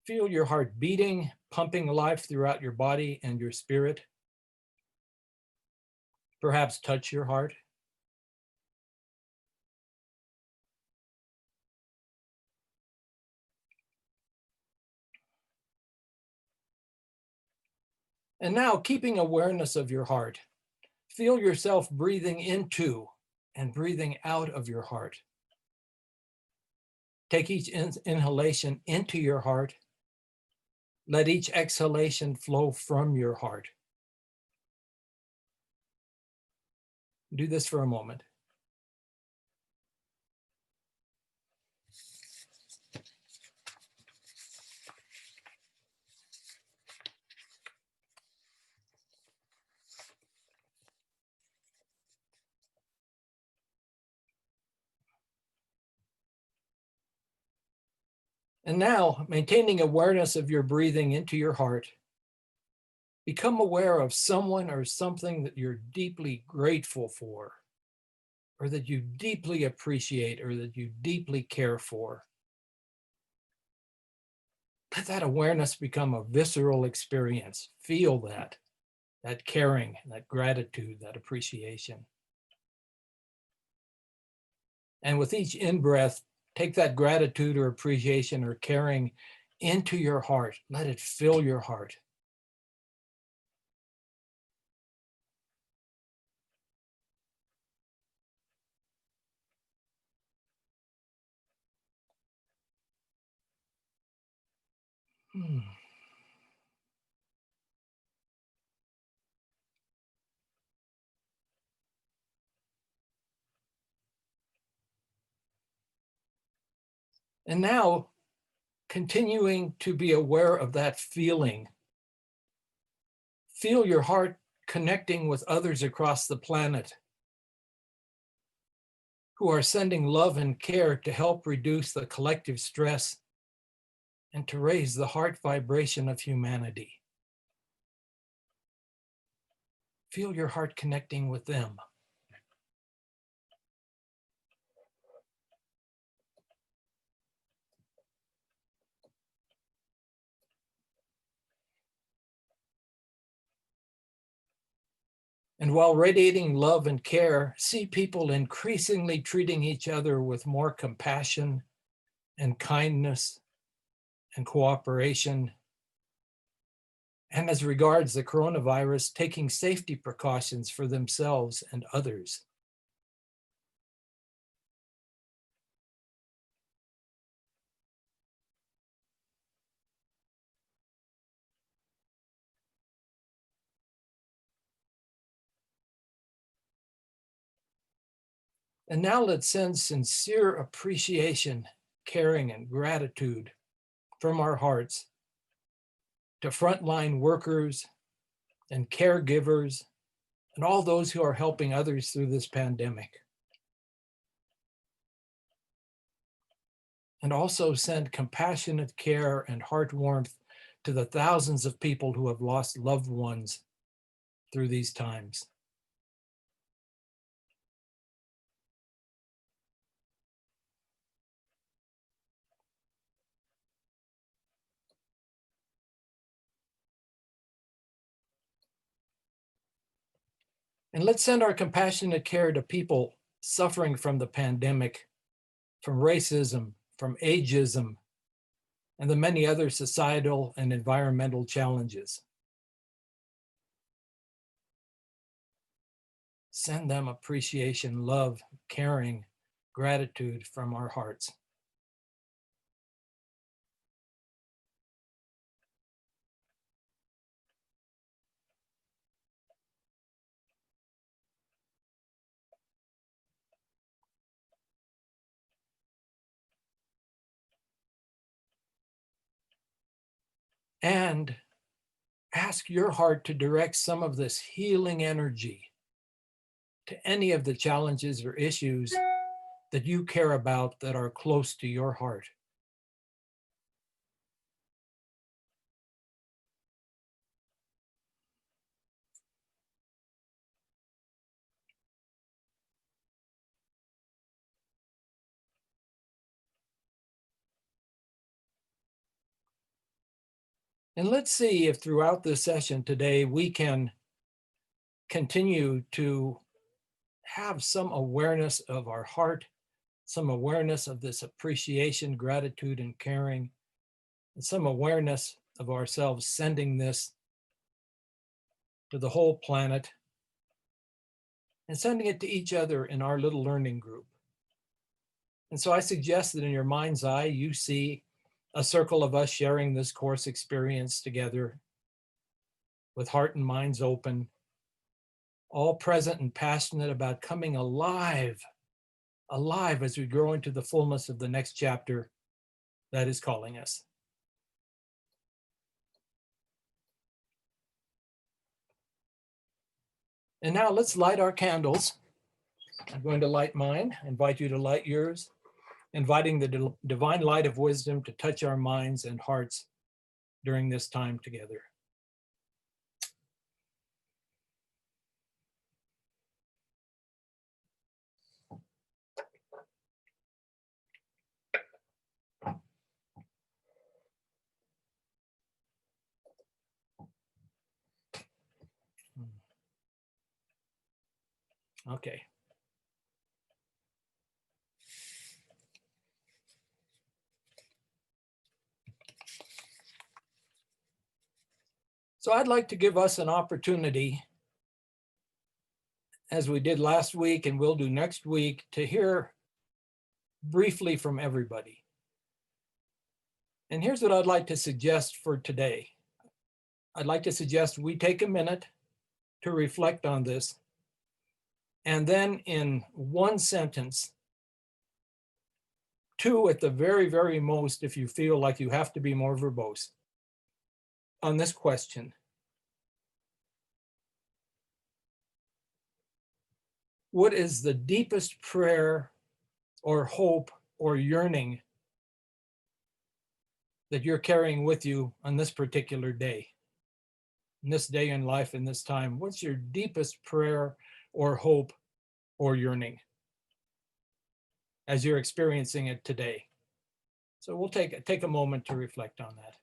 Feel your heart beating, pumping life throughout your body and your spirit. Perhaps touch your heart. And now, keeping awareness of your heart, feel yourself breathing into and breathing out of your heart. Take each inhalation into your heart. Let each exhalation flow from your heart. Do this for a moment. And now, maintaining awareness of your breathing into your heart, become aware of someone or something that you're deeply grateful for, or that you deeply appreciate, or that you deeply care for. Let that awareness become a visceral experience. Feel that caring, that gratitude, that appreciation. And with each in-breath, take that gratitude or appreciation or caring into your heart. Let it fill your heart. Hmm. And now, continuing to be aware of that feeling. Feel your heart connecting with others across the planet who are sending love and care to help reduce the collective stress and to raise the heart vibration of humanity. Feel your heart connecting with them. And while radiating love and care, see people increasingly treating each other with more compassion and kindness and cooperation. And as regards the coronavirus, taking safety precautions for themselves and others. And now let's send sincere appreciation, caring, and gratitude from our hearts to frontline workers and caregivers and all those who are helping others through this pandemic. And also send compassionate care and heart warmth to the thousands of people who have lost loved ones through these times. And let's send our compassionate care to people suffering from the pandemic, from racism, from ageism, and the many other societal and environmental challenges. Send them appreciation, love, caring, gratitude from our hearts. And ask your heart to direct some of this healing energy to any of the challenges or issues that you care about that are close to your heart. And let's see if throughout this session today, we can continue to have some awareness of our heart, some awareness of this appreciation, gratitude, and caring, and some awareness of ourselves sending this to the whole planet and sending it to each other in our little learning group. And so I suggest that in your mind's eye, you see a circle of us sharing this course experience together with heart and minds open, all present and passionate about coming alive as we grow into the fullness of the next chapter that is calling us. And now let's light our candles. I'm going to light mine, invite you to light yours, inviting the divine light of wisdom to touch our minds and hearts during this time together. Okay. So I'd like to give us an opportunity, as we did last week and we'll do next week, to hear briefly from everybody. And here's what I'd like to suggest for today. I'd like to suggest we take a minute to reflect on this, and then in one sentence, two at the very, very most, if you feel like you have to be more verbose, on this question. What is the deepest prayer or hope or yearning that you're carrying with you on this particular day? In this day in life, in this time, what's your deepest prayer or hope or yearning as you're experiencing it today? So we'll take a moment to reflect on that.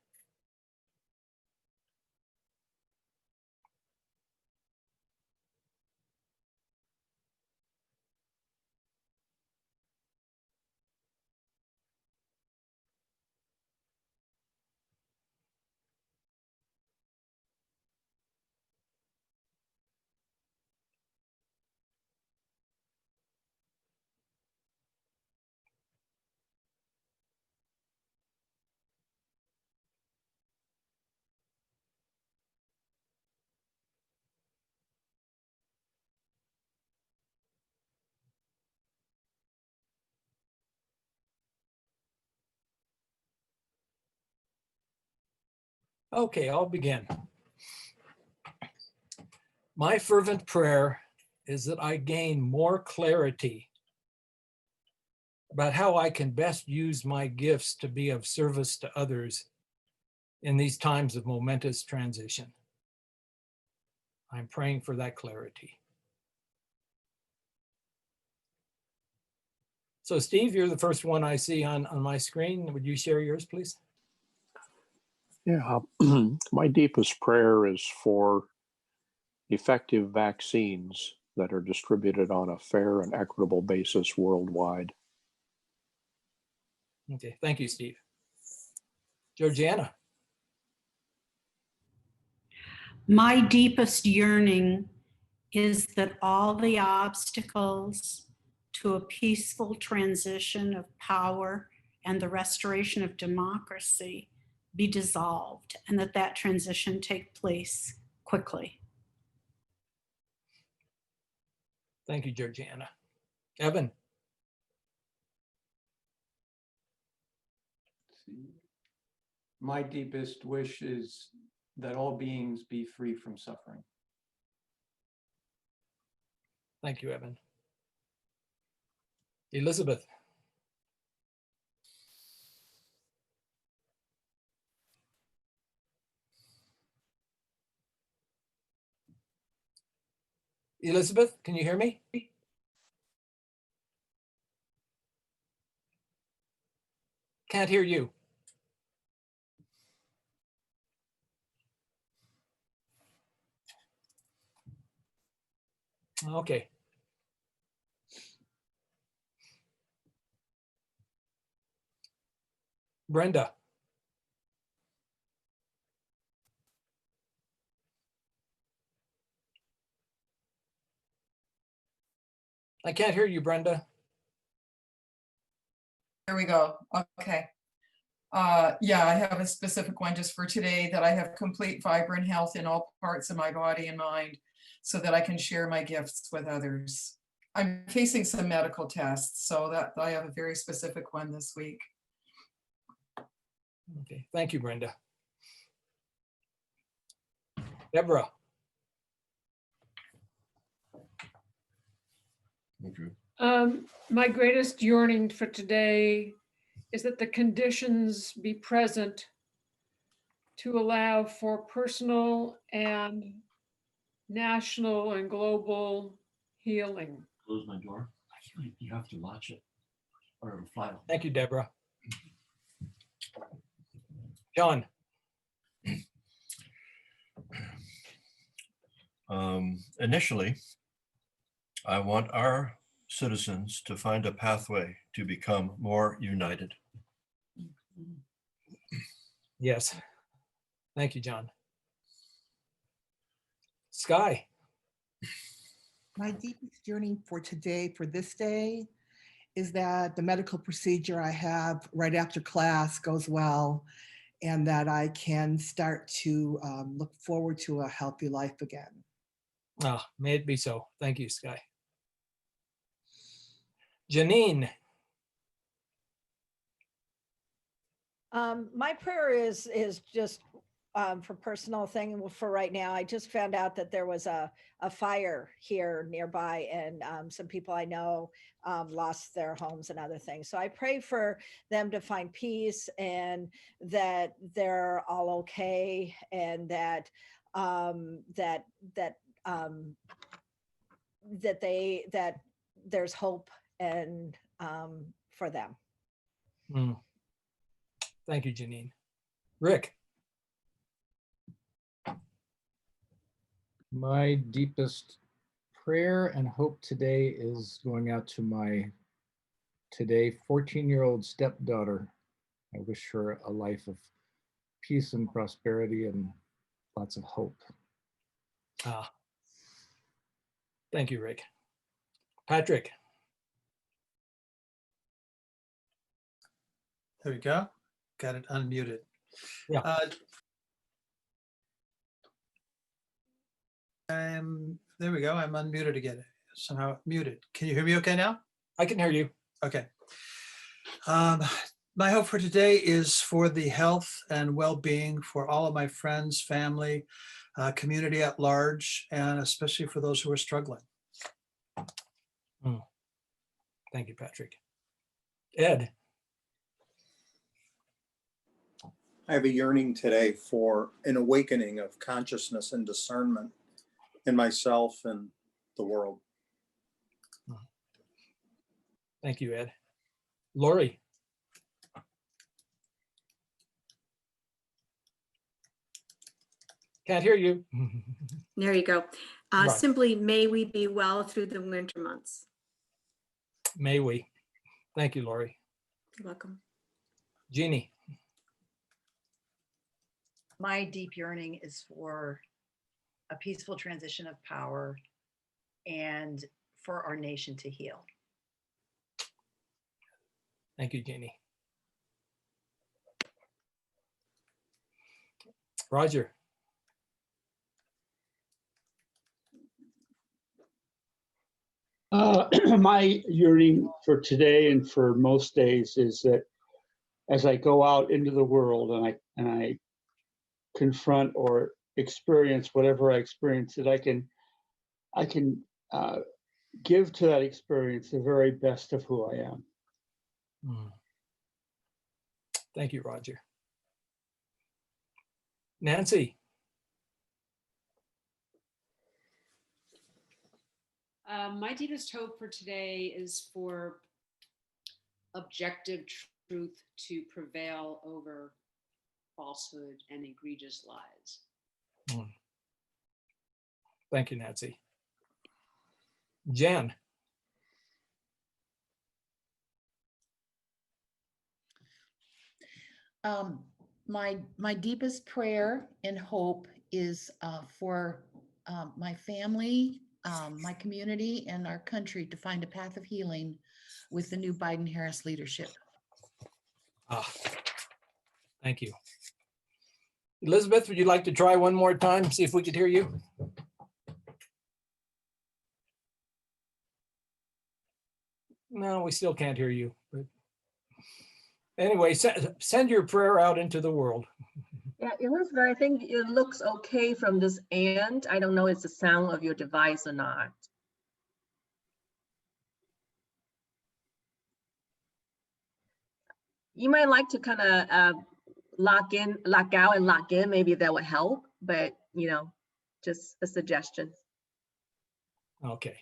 Okay, I'll begin. My fervent prayer is that I gain more clarity about how I can best use my gifts to be of service to others in these times of momentous transition. I'm praying for that clarity. So Steve, you're the first one I see on my screen. Would you share yours, please? Yeah, my deepest prayer is for effective vaccines that are distributed on a fair and equitable basis worldwide. Okay, thank you, Steve. Georgiana. My deepest yearning is that all the obstacles to a peaceful transition of power and the restoration of democracy be dissolved, and that transition take place quickly. Thank you, Georgiana. Evan. My deepest wish is that all beings be free from suffering. Thank you, Evan. Elizabeth. Elizabeth, can you hear me? Can't hear you. Okay. Brenda. I can't hear you, Brenda. There we go. Okay. Yeah, I have a specific one just for today, that I have complete vibrant health in all parts of my body and mind so that I can share my gifts with others. I'm facing some medical tests, so that I have a very specific one this week. Okay, thank you, Brenda. Deborah. My greatest yearning for today is that the conditions be present to allow for personal and national and global healing. Close my door. You have to latch it or it'll fly off. Thank you, Deborah. John. Initially, I want our citizens to find a pathway to become more united. Yes. Thank you, John. Sky. My deepest yearning for today, for this day, is that the medical procedure I have right after class goes well, and that I can start to look forward to a healthy life again. Ah, may it be so. Thank you, Sky. Janine. My prayer is just for personal thing for right now. I just found out that there was a fire here nearby, and some people I know lost their homes and other things. So I pray for them to find peace, and that they're all okay, and that that there's hope and for them. Thank you, Janine. Rick. My deepest prayer and hope today is going out to my today 14-year-old stepdaughter. I wish her a life of peace and prosperity and lots of hope. Ah, thank you, Rick. Patrick. There we go. Got it unmuted. Yeah. There we go. I'm unmuted again. Somehow muted. Can you hear me okay now? I can hear you. Okay. My hope for today is for the health and well-being for all of my friends, family, community at large, and especially for those who are struggling. Thank you, Patrick. Ed. I have a yearning today for an awakening of consciousness and discernment in myself and the world. Thank you, Ed. Lori. Can't hear you. There you go. Right. Simply, may we be well through the winter months. May we. Thank you, Lori. You're welcome. Jeannie. My deep yearning is for a peaceful transition of power and for our nation to heal. Thank you, Jeannie. Roger. My yearning for today and for most days is that as I go out into the world and I confront or experience whatever I experience, that I can give to that experience the very best of who I am. Thank you, Roger. Nancy. My deepest hope for today is for objective truth to prevail over falsehood and egregious lies. Thank you, Nancy. Jen. My deepest prayer and hope is for my family, my community, and our country to find a path of healing with the new Biden-Harris leadership. Ah, thank you. Elizabeth, would you like to try one more time, see if we could hear you? No, we still can't hear you. But anyway, send your prayer out into the world. Yeah, Elizabeth, I think it looks okay from this end. I don't know if it's the sound of your device or not. You might like to kind of lock out and lock in. Maybe that would help, but you know, just a suggestion. Okay.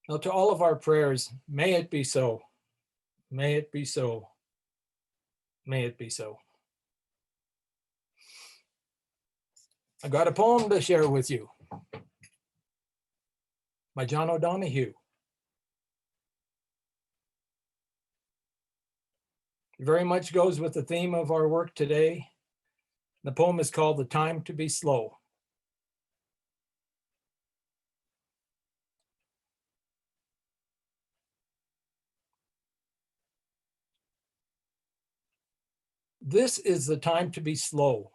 Now, to all of our prayers, may it be so. May it be so. May it be so. I got a poem to share with you by John O'Donohue. It very much goes with the theme of our work today. The poem is called The Time to Be Slow. This is the time to be slow.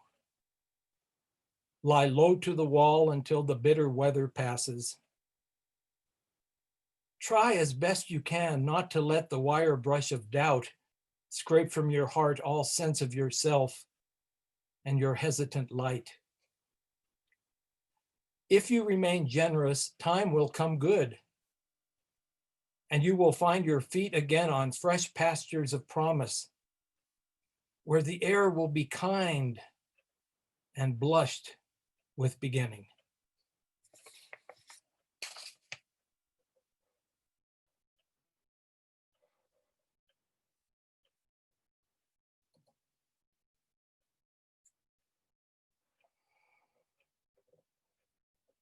Lie low to the wall until the bitter weather passes. Try as best you can not to let the wire brush of doubt scrape from your heart all sense of yourself and your hesitant light. If you remain generous, time will come good, and you will find your feet again on fresh pastures of promise, where the air will be kind and blushed with beginning.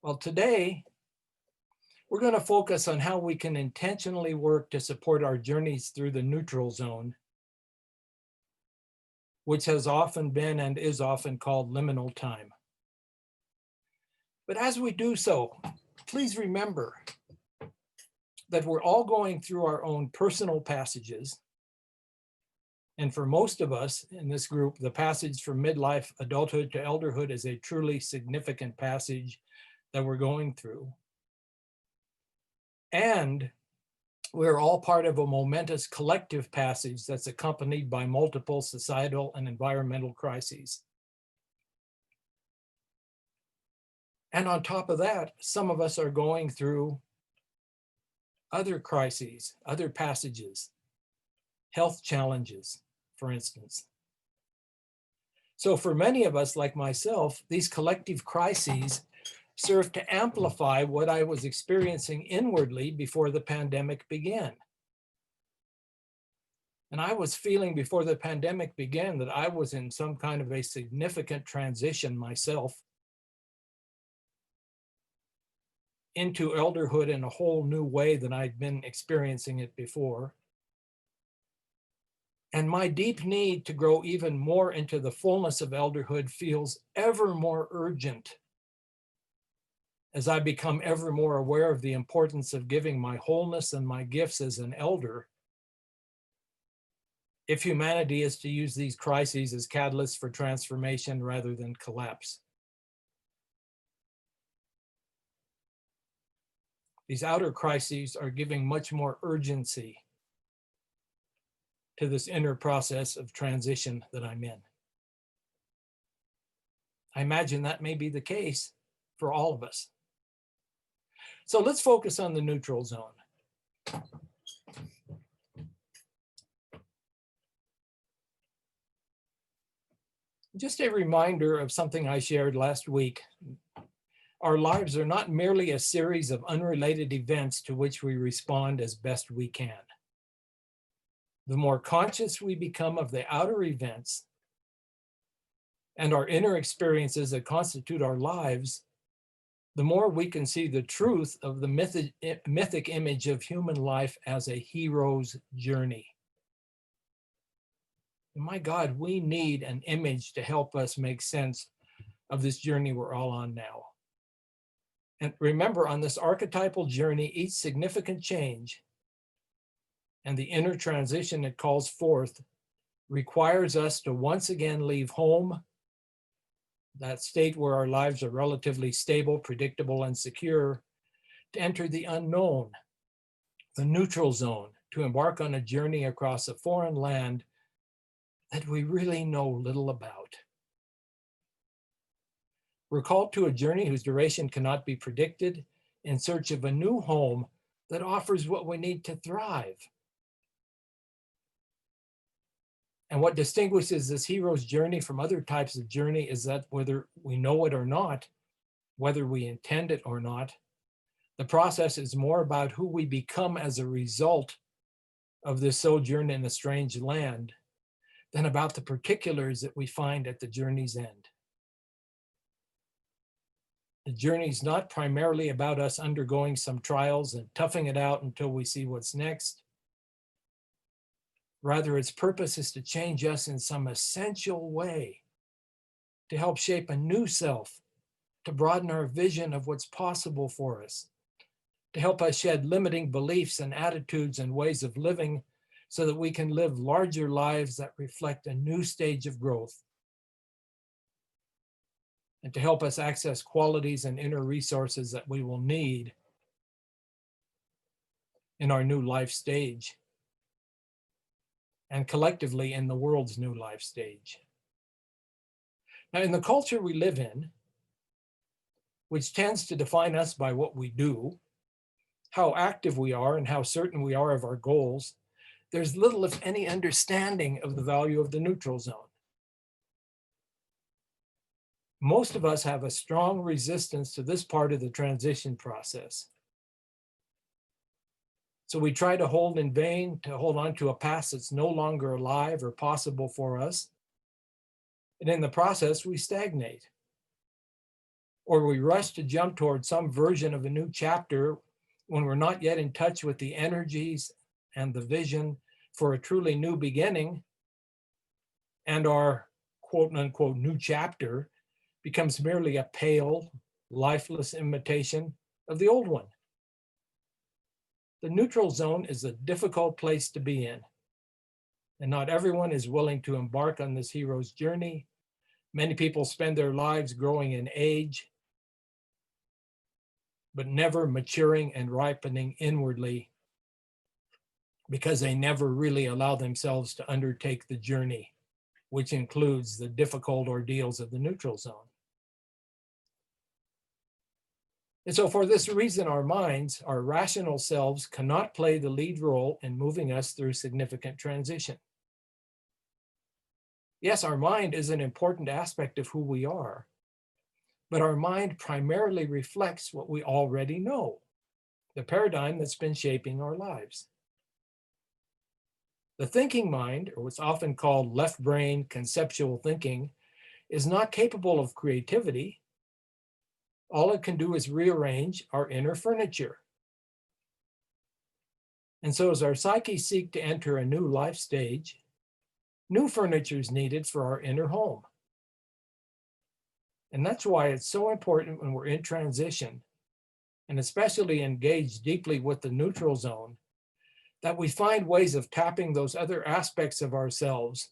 Well, today, we're going to focus on how we can intentionally work to support our journeys through the neutral zone, which has often been and is often called liminal time. But as we do so, please remember that we're all going through our own personal passages. And for most of us in this group, the passage from midlife, adulthood to elderhood is a truly significant passage that we're going through. And we're all part of a momentous collective passage that's accompanied by multiple societal and environmental crises. And on top of that, some of us are going through other crises, other passages, health challenges, for instance. So for many of us, like myself, these collective crises serve to amplify what I was experiencing inwardly before the pandemic began. And I was feeling before the pandemic began that I was in some kind of a significant transition myself into elderhood in a whole new way than I'd been experiencing it before. And my deep need to grow even more into the fullness of elderhood feels ever more urgent as I become ever more aware of the importance of giving my wholeness and my gifts as an elder, if humanity is to use these crises as catalysts for transformation rather than collapse. These outer crises are giving much more urgency to this inner process of transition that I'm in. I imagine that may be the case for all of us. So let's focus on the neutral zone. Just a reminder of something I shared last week. Our lives are not merely a series of unrelated events to which we respond as best we can. The more conscious we become of the outer events, and our inner experiences that constitute our lives, the more we can see the truth of the mythic image of human life as a hero's journey. My God, we need an image to help us make sense of this journey we're all on now. And remember, on this archetypal journey, each significant change and the inner transition it calls forth requires us to once again leave home, that state where our lives are relatively stable, predictable, and secure, to enter the unknown, the neutral zone, to embark on a journey across a foreign land that we really know little about. We're called to a journey whose duration cannot be predicted, in search of a new home that offers what we need to thrive. And what distinguishes this hero's journey from other types of journey is that whether we know it or not, whether we intend it or not, the process is more about who we become as a result of this sojourn in a strange land than about the particulars that we find at the journey's end. The journey is not primarily about us undergoing some trials and toughing it out until we see what's next. Rather, its purpose is to change us in some essential way, to help shape a new self, to broaden our vision of what's possible for us, to help us shed limiting beliefs and attitudes and ways of living so that we can live larger lives that reflect a new stage of growth, and to help us access qualities and inner resources that we will need in our new life stage, and collectively in the world's new life stage. Now, in the culture we live in, which tends to define us by what we do, how active we are, and how certain we are of our goals, there's little, if any, understanding of the value of the neutral zone. Most of us have a strong resistance to this part of the transition process. So we try to hold in vain, to hold on to a past that's no longer alive or possible for us. And in the process, we stagnate. Or we rush to jump towards some version of a new chapter when we're not yet in touch with the energies and the vision for a truly new beginning, and our quote unquote new chapter becomes merely a pale, lifeless imitation of the old one. The neutral zone is a difficult place to be in, and not everyone is willing to embark on this hero's journey. Many people spend their lives growing in age, but never maturing and ripening inwardly because they never really allow themselves to undertake the journey, which includes the difficult ordeals of the neutral zone. And so for this reason, our minds, our rational selves, cannot play the lead role in moving us through significant transition. Yes, our mind is an important aspect of who we are, but our mind primarily reflects what we already know, the paradigm that's been shaping our lives. The thinking mind, or what's often called left brain conceptual thinking, is not capable of creativity. All it can do is rearrange our inner furniture. And so as our psyche seek to enter a new life stage, new furniture is needed for our inner home. And that's why it's so important when we're in transition, and especially engaged deeply with the neutral zone, that we find ways of tapping those other aspects of ourselves,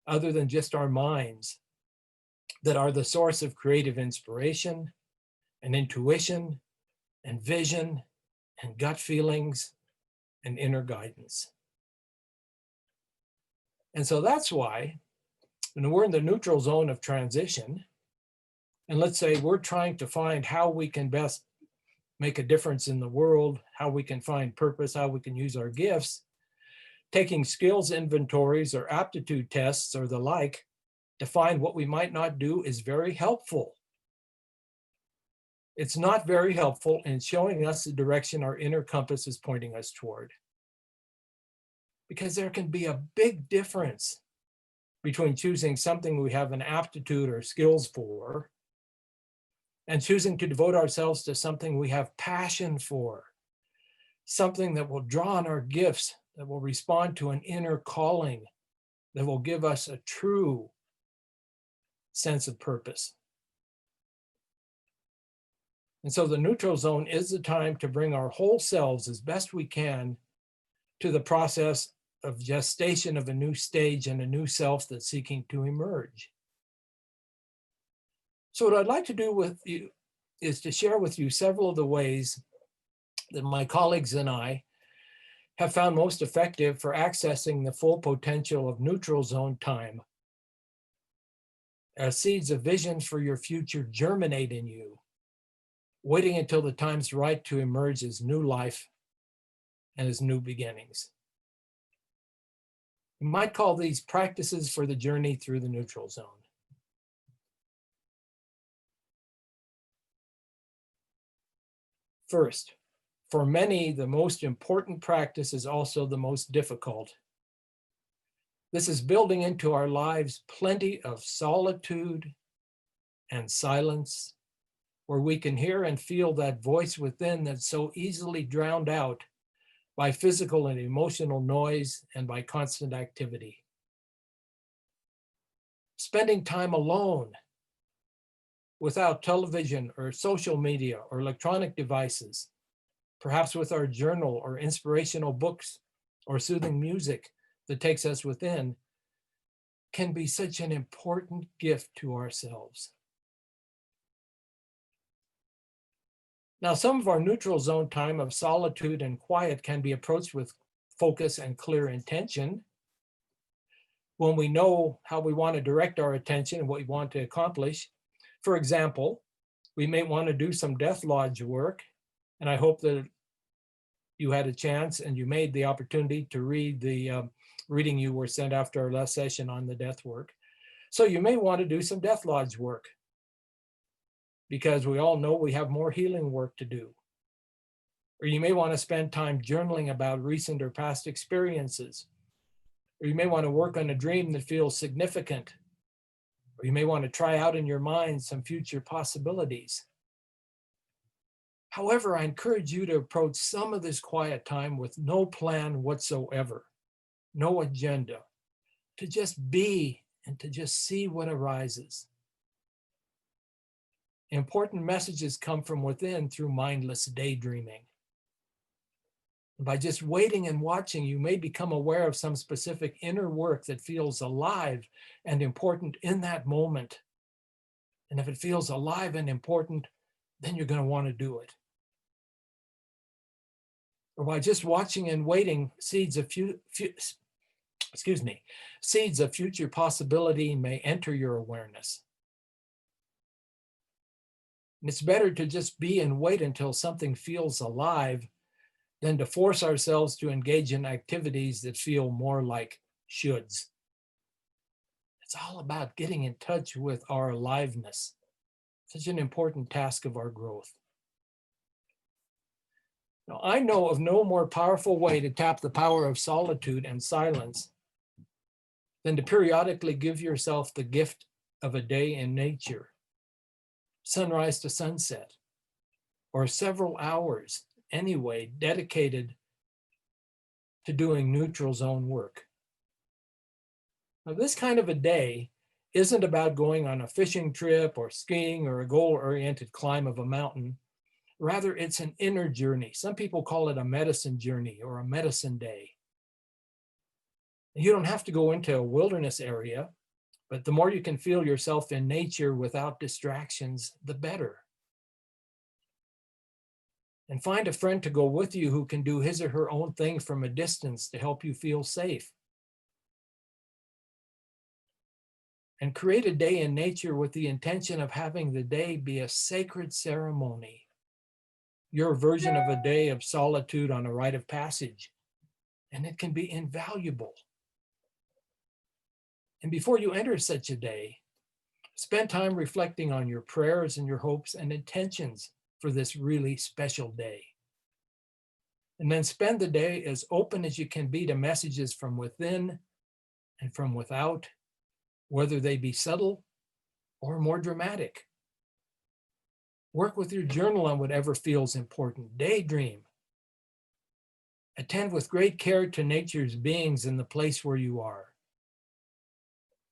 other than just our minds, that are the source of creative inspiration and intuition and vision and gut feelings and inner guidance. And so that's why when we're in the neutral zone of transition, and let's say we're trying to find how we can best make a difference in the world, how we can find purpose, how we can use our gifts, taking skills inventories or aptitude tests or the like to find what we might not do is very helpful. It's not very helpful in showing us the direction our inner compass is pointing us toward. Because there can be a big difference between choosing something we have an aptitude or skills for and choosing to devote ourselves to something we have passion for, something that will draw on our gifts, that will respond to an inner calling, that will give us a true sense of purpose. And so the neutral zone is the time to bring our whole selves as best we can to the process of gestation of a new stage and a new self that's seeking to emerge. So what I'd like to do with you is to share with you several of the ways that my colleagues and I have found most effective for accessing the full potential of neutral zone time. As seeds of visions for your future germinate in you, waiting until the time's right to emerge as new life and as new beginnings. You might call these practices for the journey through the neutral zone. First, for many, the most important practice is also the most difficult. This is building into our lives plenty of solitude and silence, where we can hear and feel that voice within that's so easily drowned out by physical and emotional noise and by constant activity. Spending time alone, without television or social media or electronic devices, perhaps with our journal or inspirational books or soothing music that takes us within, can be such an important gift to ourselves. Now, some of our neutral zone time of solitude and quiet can be approached with focus and clear intention. When we know how we want to direct our attention and what we want to accomplish. For example, we may want to do some death lodge work, and I hope that you had a chance and you made the opportunity to read the reading you were sent after our last session on the death work. So you may want to do some death lodge work, because we all know we have more healing work to do. Or you may want to spend time journaling about recent or past experiences. Or you may want to work on a dream that feels significant. Or you may want to try out in your mind some future possibilities. However, I encourage you to approach some of this quiet time with no plan whatsoever, no agenda, to just be and to just see what arises. Important messages come from within through mindless daydreaming. By just waiting and watching, you may become aware of some specific inner work that feels alive and important in that moment. And if it feels alive and important, then you're going to want to do it. Or by just watching and waiting, seeds of future possibility may enter your awareness. And it's better to just be and wait until something feels alive than to force ourselves to engage in activities that feel more like shoulds. It's all about getting in touch with our aliveness, such an important task of our growth. Now, I know of no more powerful way to tap the power of solitude and silence than to periodically give yourself the gift of a day in nature, sunrise to sunset, or several hours anyway dedicated to doing neutral zone work. Now, this kind of a day isn't about going on a fishing trip or skiing or a goal-oriented climb of a mountain. Rather, it's an inner journey. Some people call it a medicine journey or a medicine day. You don't have to go into a wilderness area, but the more you can feel yourself in nature without distractions, the better. And find a friend to go with you who can do his or her own thing from a distance to help you feel safe. And create a day in nature with the intention of having the day be a sacred ceremony, your version of a day of solitude on a rite of passage. And it can be invaluable. And before you enter such a day, spend time reflecting on your prayers and your hopes and intentions for this really special day. And then spend the day as open as you can be to messages from within and from without, whether they be subtle or more dramatic. Work with your journal on whatever feels important. Daydream. Attend with great care to nature's beings in the place where you are.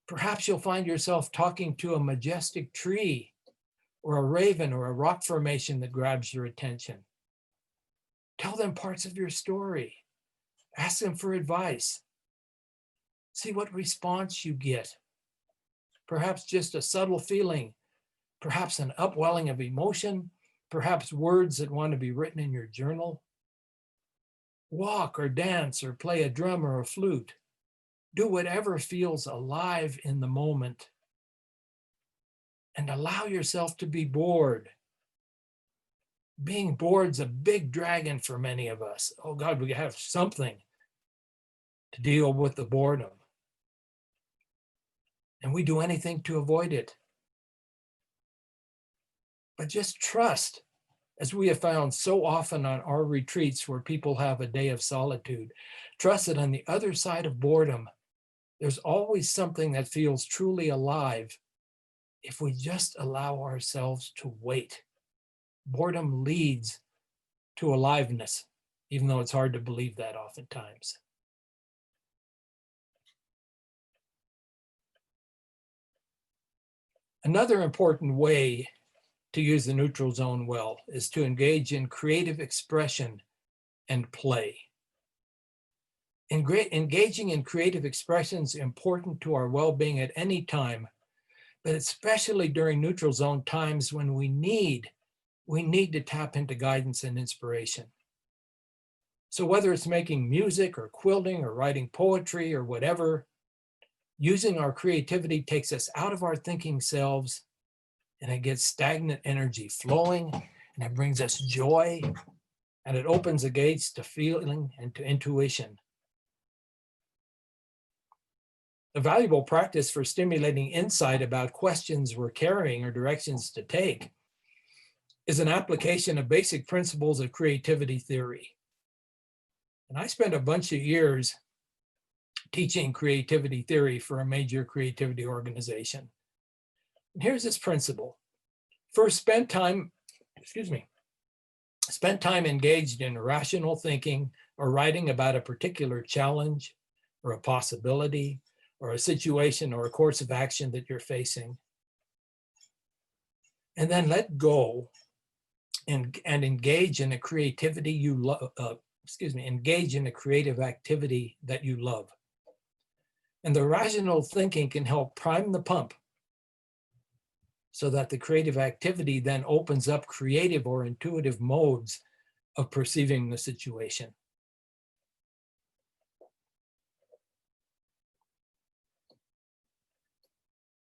Perhaps you'll find yourself talking to a majestic tree or a raven or a rock formation that grabs your attention. Tell them parts of your story. Ask them for advice. See what response you get. Perhaps just a subtle feeling, perhaps an upwelling of emotion, perhaps words that want to be written in your journal. Walk or dance or play a drum or a flute. Do whatever feels alive in the moment. And allow yourself to be bored. Being bored's a big dragon for many of us. Oh God, we have something to deal with the boredom. And we do anything to avoid it. But just trust, as we have found so often on our retreats where people have a day of solitude, trust that on the other side of boredom, there's always something that feels truly alive if we just allow ourselves to wait. Boredom leads to aliveness, even though it's hard to believe that oftentimes. Another important way to use the neutral zone well is to engage in creative expression and play. Engaging in creative expression is important to our well-being at any time, but especially during neutral zone times when we need to tap into guidance and inspiration. So whether it's making music or quilting or writing poetry or whatever, using our creativity takes us out of our thinking selves and it gets stagnant energy flowing and it brings us joy and it opens the gates to feeling and to intuition. A valuable practice for stimulating insight about questions we're carrying or directions to take is an application of basic principles of creativity theory. And I spent a bunch of years teaching creativity theory for a major creativity organization. And here's this principle. First, spend time engaged in rational thinking or writing about a particular challenge or a possibility or a situation or a course of action that you're facing. And then let go and engage in a creativity you love, engage in a creative activity that you love. And the rational thinking can help prime the pump so that the creative activity then opens up creative or intuitive modes of perceiving the situation.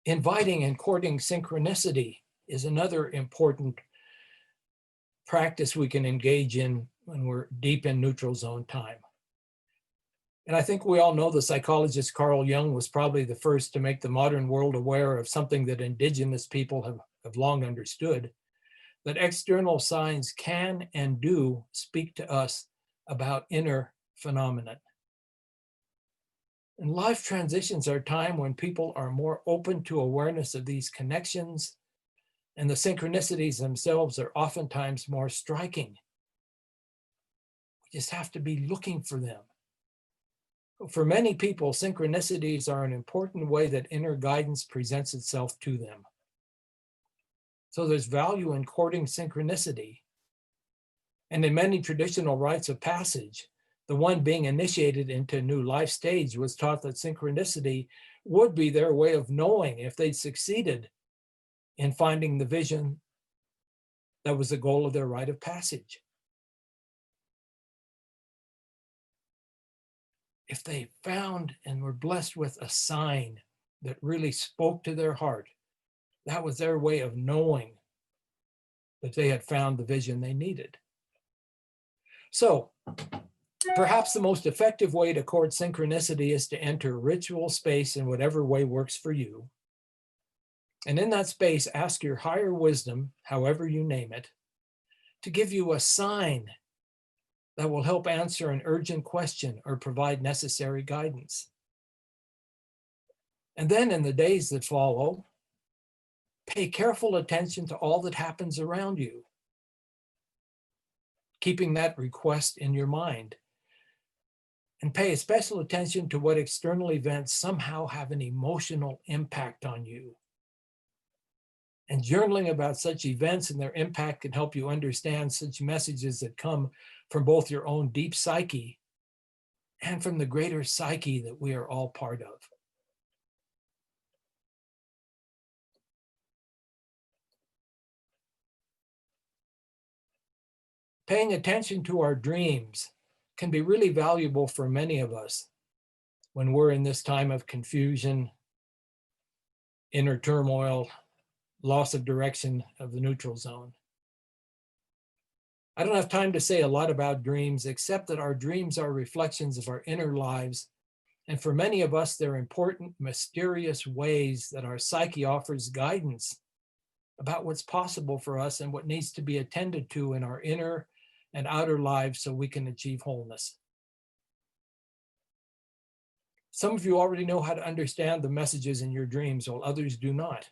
Inviting and courting synchronicity is another important practice we can engage in when we're deep in neutral zone time. And I think we all know the psychologist Carl Jung was probably the first to make the modern world aware of something that indigenous people have long understood, that external signs can and do speak to us about inner phenomena. And life transitions are a time when people are more open to awareness of these connections, and the synchronicities themselves are oftentimes more striking. We just have to be looking for them. For many people, synchronicities are an important way that inner guidance presents itself to them. So there's value in courting synchronicity. And in many traditional rites of passage, the one being initiated into a new life stage was taught that synchronicity would be their way of knowing if they'd succeeded in finding the vision that was the goal of their rite of passage. If they found and were blessed with a sign that really spoke to their heart, that was their way of knowing that they had found the vision they needed. So perhaps the most effective way to court synchronicity is to enter ritual space in whatever way works for you. And in that space, ask your higher wisdom, however you name it, to give you a sign that will help answer an urgent question or provide necessary guidance. And then in the days that follow, pay careful attention to all that happens around you, keeping that request in your mind. And pay special attention to what external events somehow have an emotional impact on you. And journaling about such events and their impact can help you understand such messages that come from both your own deep psyche and from the greater psyche that we are all part of. Paying attention to our dreams can be really valuable for many of us when we're in this time of confusion, inner turmoil, loss of direction of the neutral zone. I don't have time to say a lot about dreams, except that our dreams are reflections of our inner lives. And for many of us, they're important, mysterious ways that our psyche offers guidance about what's possible for us and what needs to be attended to in our inner and outer lives so we can achieve wholeness. Some of you already know how to understand the messages in your dreams, while others do not.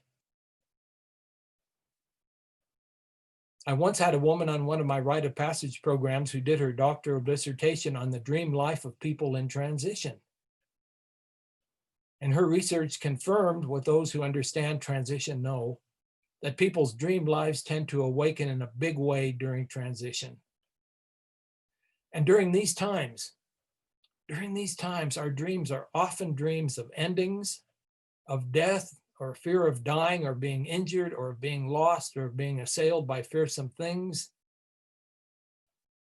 I once had a woman on one of my rite of passage programs who did her doctoral dissertation on the dream life of people in transition. And her research confirmed what those who understand transition know, that people's dream lives tend to awaken in a big way during transition. And during these times, our dreams are often dreams of endings, of death, or fear of dying, or being injured, or being lost, or being assailed by fearsome things.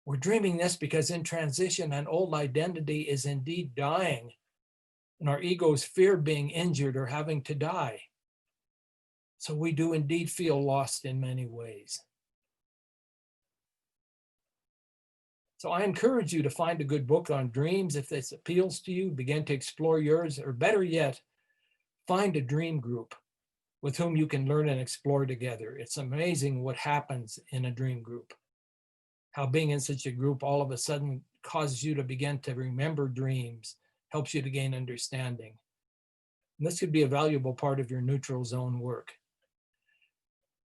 We're dreaming this because in transition, an old identity is indeed dying, and our egos fear being injured or having to die. So we do indeed feel lost in many ways. So I encourage you to find a good book on dreams. If this appeals to you, begin to explore yours, or better yet, find a dream group with whom you can learn and explore together. It's amazing what happens in a dream group. How being in such a group all of a sudden causes you to begin to remember dreams, helps you to gain understanding. And this could be a valuable part of your neutral zone work.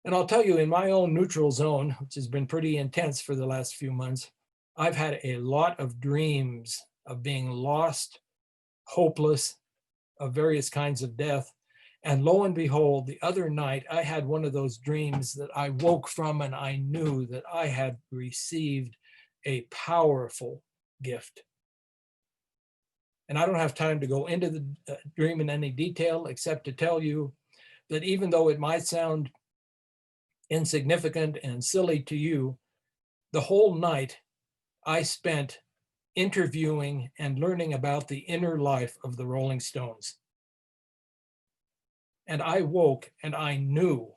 And I'll tell you, in my own neutral zone, which has been pretty intense for the last few months, I've had a lot of dreams of being lost, hopeless, of various kinds of death. And lo and behold, the other night, I had one of those dreams that I woke from, and I knew that I had received a powerful gift. And I don't have time to go into the dream in any detail, except to tell you that even though it might sound insignificant and silly to you, the whole night I spent interviewing and learning about the inner life of the Rolling Stones. And I woke and I knew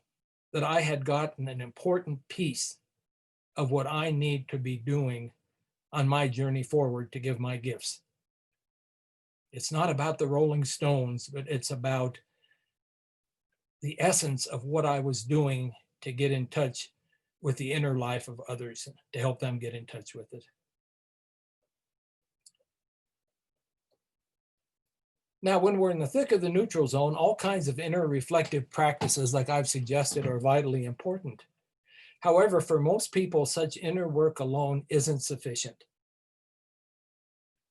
that I had gotten an important piece of what I need to be doing on my journey forward to give my gifts. It's not about the Rolling Stones, but it's about the essence of what I was doing to get in touch with the inner life of others, to help them get in touch with it. Now, when we're in the thick of the neutral zone, all kinds of inner reflective practices, like I've suggested, are vitally important. However, for most people, such inner work alone isn't sufficient.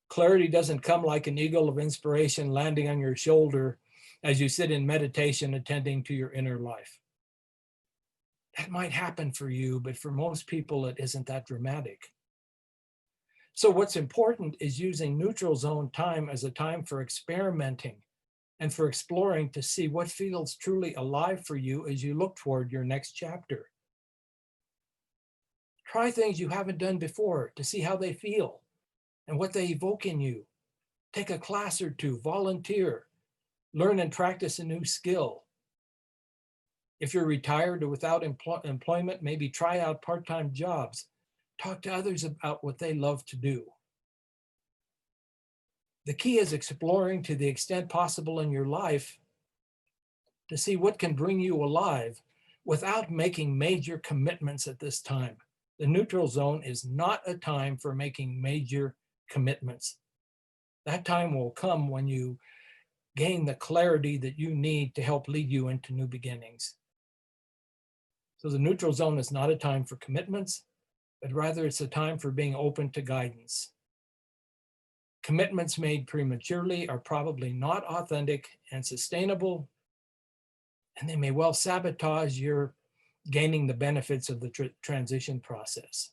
Clarity doesn't come like an eagle of inspiration landing on your shoulder as you sit in meditation, attending to your inner life. That might happen for you, but for most people, it isn't that dramatic. So what's important is using neutral zone time as a time for experimenting and for exploring to see what feels truly alive for you as you look toward your next chapter. Try things you haven't done before to see how they feel and what they evoke in you. Take a class or two, volunteer, learn and practice a new skill. If you're retired or without employment, maybe try out part-time jobs. Talk to others about what they love to do. The key is exploring to the extent possible in your life to see what can bring you alive without making major commitments at this time. The neutral zone is not a time for making major commitments. That time will come when you gain the clarity that you need to help lead you into new beginnings. So the neutral zone is not a time for commitments, but rather it's a time for being open to guidance. Commitments made prematurely are probably not authentic and sustainable, and they may well sabotage your gaining the benefits of the transition process.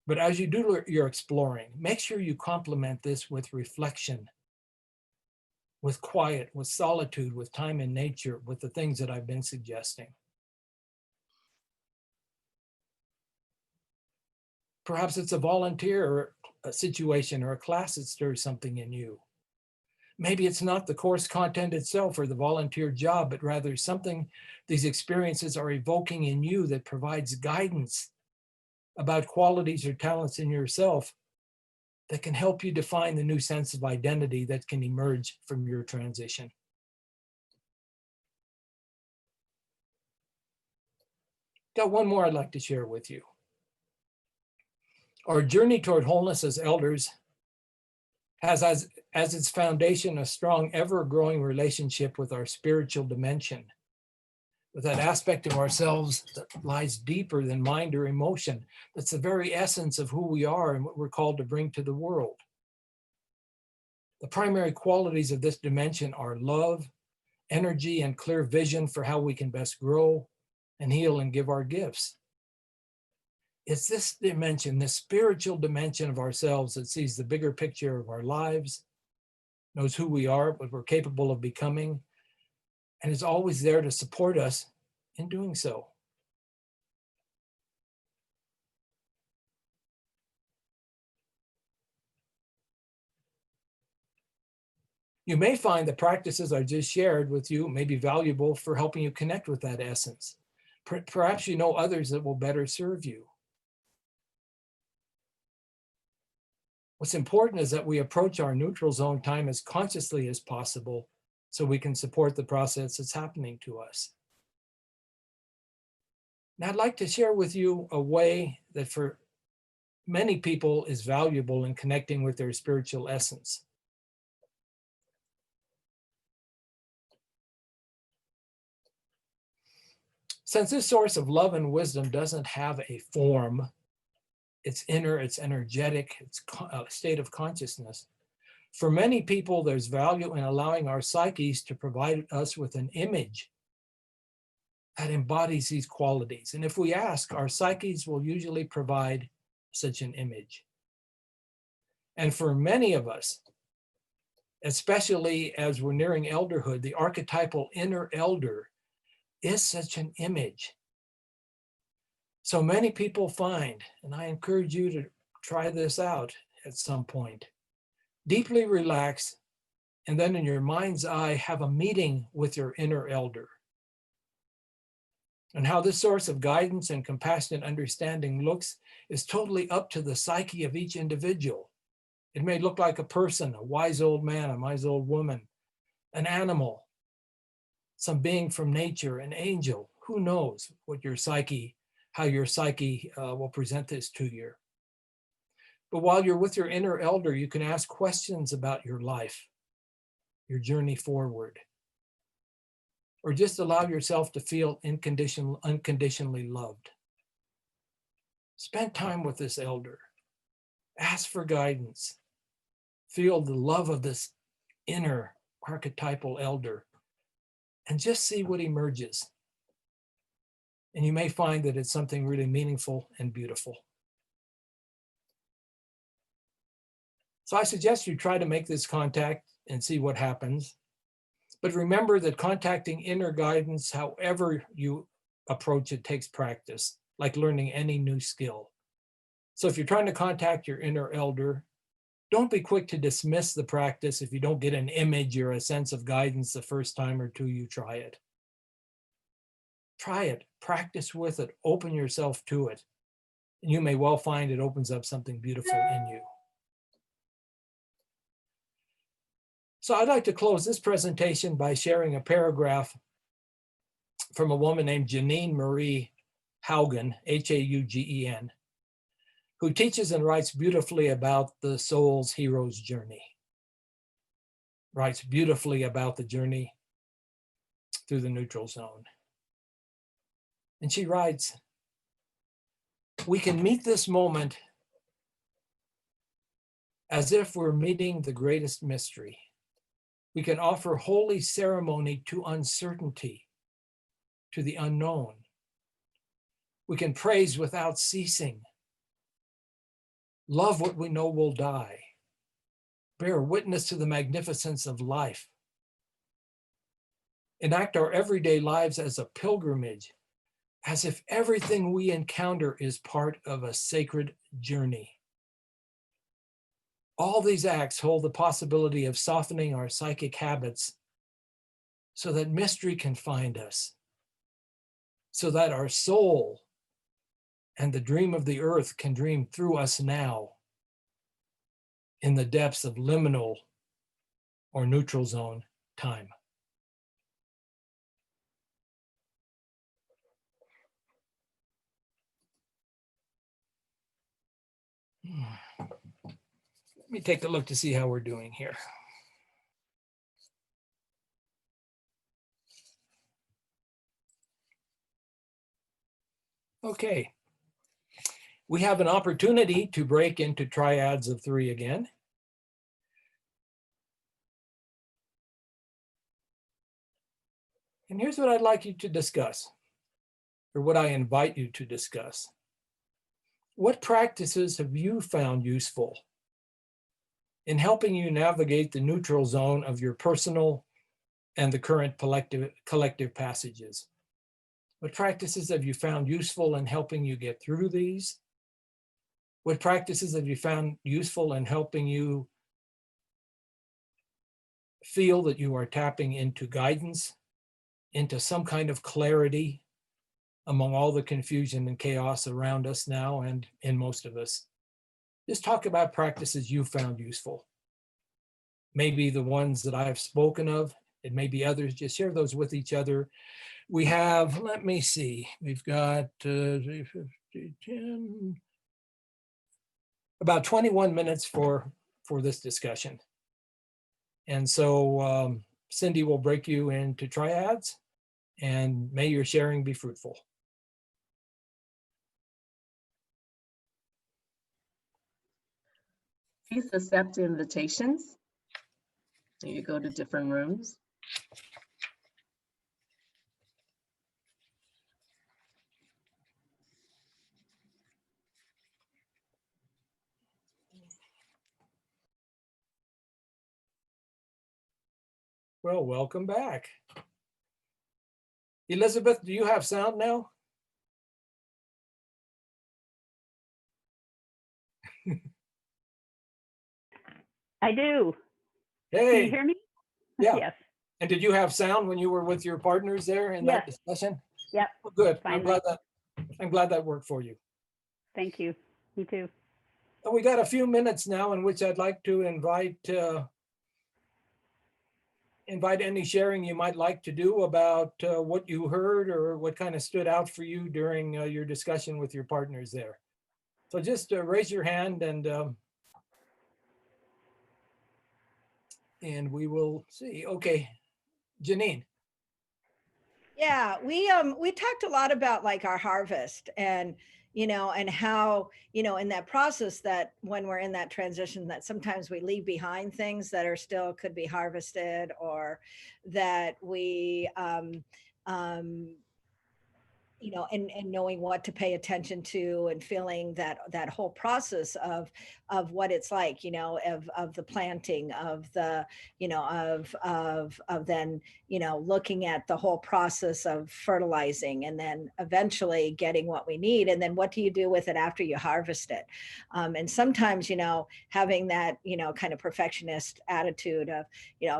But as you do your exploring, make sure you complement this with reflection, with quiet, with solitude, with time in nature, with the things that I've been suggesting. Perhaps it's a volunteer or a situation or a class that stirs something in you. Maybe it's not the course content itself or the volunteer job, but rather something these experiences are evoking in you that provides guidance about qualities or talents in yourself that can help you define the new sense of identity that can emerge from your transition. Got one more I'd like to share with you. Our journey toward wholeness as elders has as its foundation a strong, ever-growing relationship with our spiritual dimension, with that aspect of ourselves that lies deeper than mind or emotion. That's the very essence of who we are and what we're called to bring to the world. The primary qualities of this dimension are love, energy, and clear vision for how we can best grow and heal and give our gifts. It's this dimension, this spiritual dimension of ourselves that sees the bigger picture of our lives, knows who we are, what we're capable of becoming, and is always there to support us in doing so. You may find the practices I just shared with you may be valuable for helping you connect with that essence. Perhaps you know others that will better serve you. What's important is that we approach our neutral zone time as consciously as possible so we can support the process that's happening to us. Now, I'd like to share with you a way that for many people is valuable in connecting with their spiritual essence. Since this source of love and wisdom doesn't have a form, it's inner, it's energetic, it's a state of consciousness. For many people, there's value in allowing our psyches to provide us with an image that embodies these qualities. And if we ask, our psyches will usually provide such an image. And for many of us, especially as we're nearing elderhood, the archetypal inner elder is such an image. So many people find, and I encourage you to try this out at some point, deeply relax, and then in your mind's eye, have a meeting with your inner elder. And how this source of guidance and compassionate understanding looks is totally up to the psyche of each individual. It may look like a person, a wise old man, a wise old woman, an animal, some being from nature, an angel. Who knows what your psyche, how your psyche will present this to you. But while you're with your inner elder, you can ask questions about your life, your journey forward, or just allow yourself to feel unconditionally loved. Spend time with this elder. Ask for guidance. Feel the love of this inner archetypal elder and just see what emerges. And you may find that it's something really meaningful and beautiful. So I suggest you try to make this contact and see what happens. But remember that contacting inner guidance, however you approach it, takes practice, like learning any new skill. So if you're trying to contact your inner elder, don't be quick to dismiss the practice if you don't get an image or a sense of guidance the first time or two you try it. Try it, practice with it, open yourself to it, and you may well find it opens up something beautiful in you. So I'd like to close this presentation by sharing a paragraph from a woman named Janine Marie Haugen, Haugen, who teaches and writes beautifully about the soul's hero's journey. writes beautifully about the journey through the neutral zone. And she writes, we can meet this moment as if we're meeting the greatest mystery. We can offer holy ceremony to uncertainty, to the unknown. We can praise without ceasing, love what we know will die, bear witness to the magnificence of life, enact our everyday lives as a pilgrimage, as if everything we encounter is part of a sacred journey. All these acts hold the possibility of softening our psychic habits so that mystery can find us, so that our soul and the dream of the earth can dream through us now in the depths of liminal or neutral zone time. Let me take a look to see how we're doing here. Okay. We have an opportunity to break into triads of 3 again. And here's what I'd like you to discuss, or what I invite you to discuss. What practices have you found useful in helping you navigate the neutral zone of your personal and the current collective passages? What practices have you found useful in helping you get through these? What practices have you found useful in helping you feel that you are tapping into guidance, into some kind of clarity among all the confusion and chaos around us now and in most of us? Just talk about practices you found useful. Maybe the ones that I've spoken of, it may be others, just share those with each other. We have, let me see, we've got 10, about 21 minutes for this discussion. And so Cindy will break you into triads, and may your sharing be fruitful. Please accept invitations. You go to different rooms. Well, welcome back. Elizabeth, do you have sound now? I do. Hey. Can you hear me? Yeah. Yes. And did you have sound when you were with your partners there in that Yes. discussion? Yep. Oh, good. Finally. I'm glad that worked for you. Thank you. Me too. And we got a few minutes now in which I'd like to invite any sharing you might like to do about what you heard or what kind of stood out for you during your discussion with your partners there. So just raise your hand and we will see. Okay, Janine. Yeah, we talked a lot about like our harvest and and how in that process that when we're in that transition that sometimes we leave behind things that are still could be harvested, or that we and knowing what to pay attention to, and feeling that whole process of what it's like, of the planting, of the, of then, looking at the whole process of fertilizing, and then eventually getting what we need. And then what do you do with it after you harvest it? And sometimes, having that, kind of perfectionist attitude of,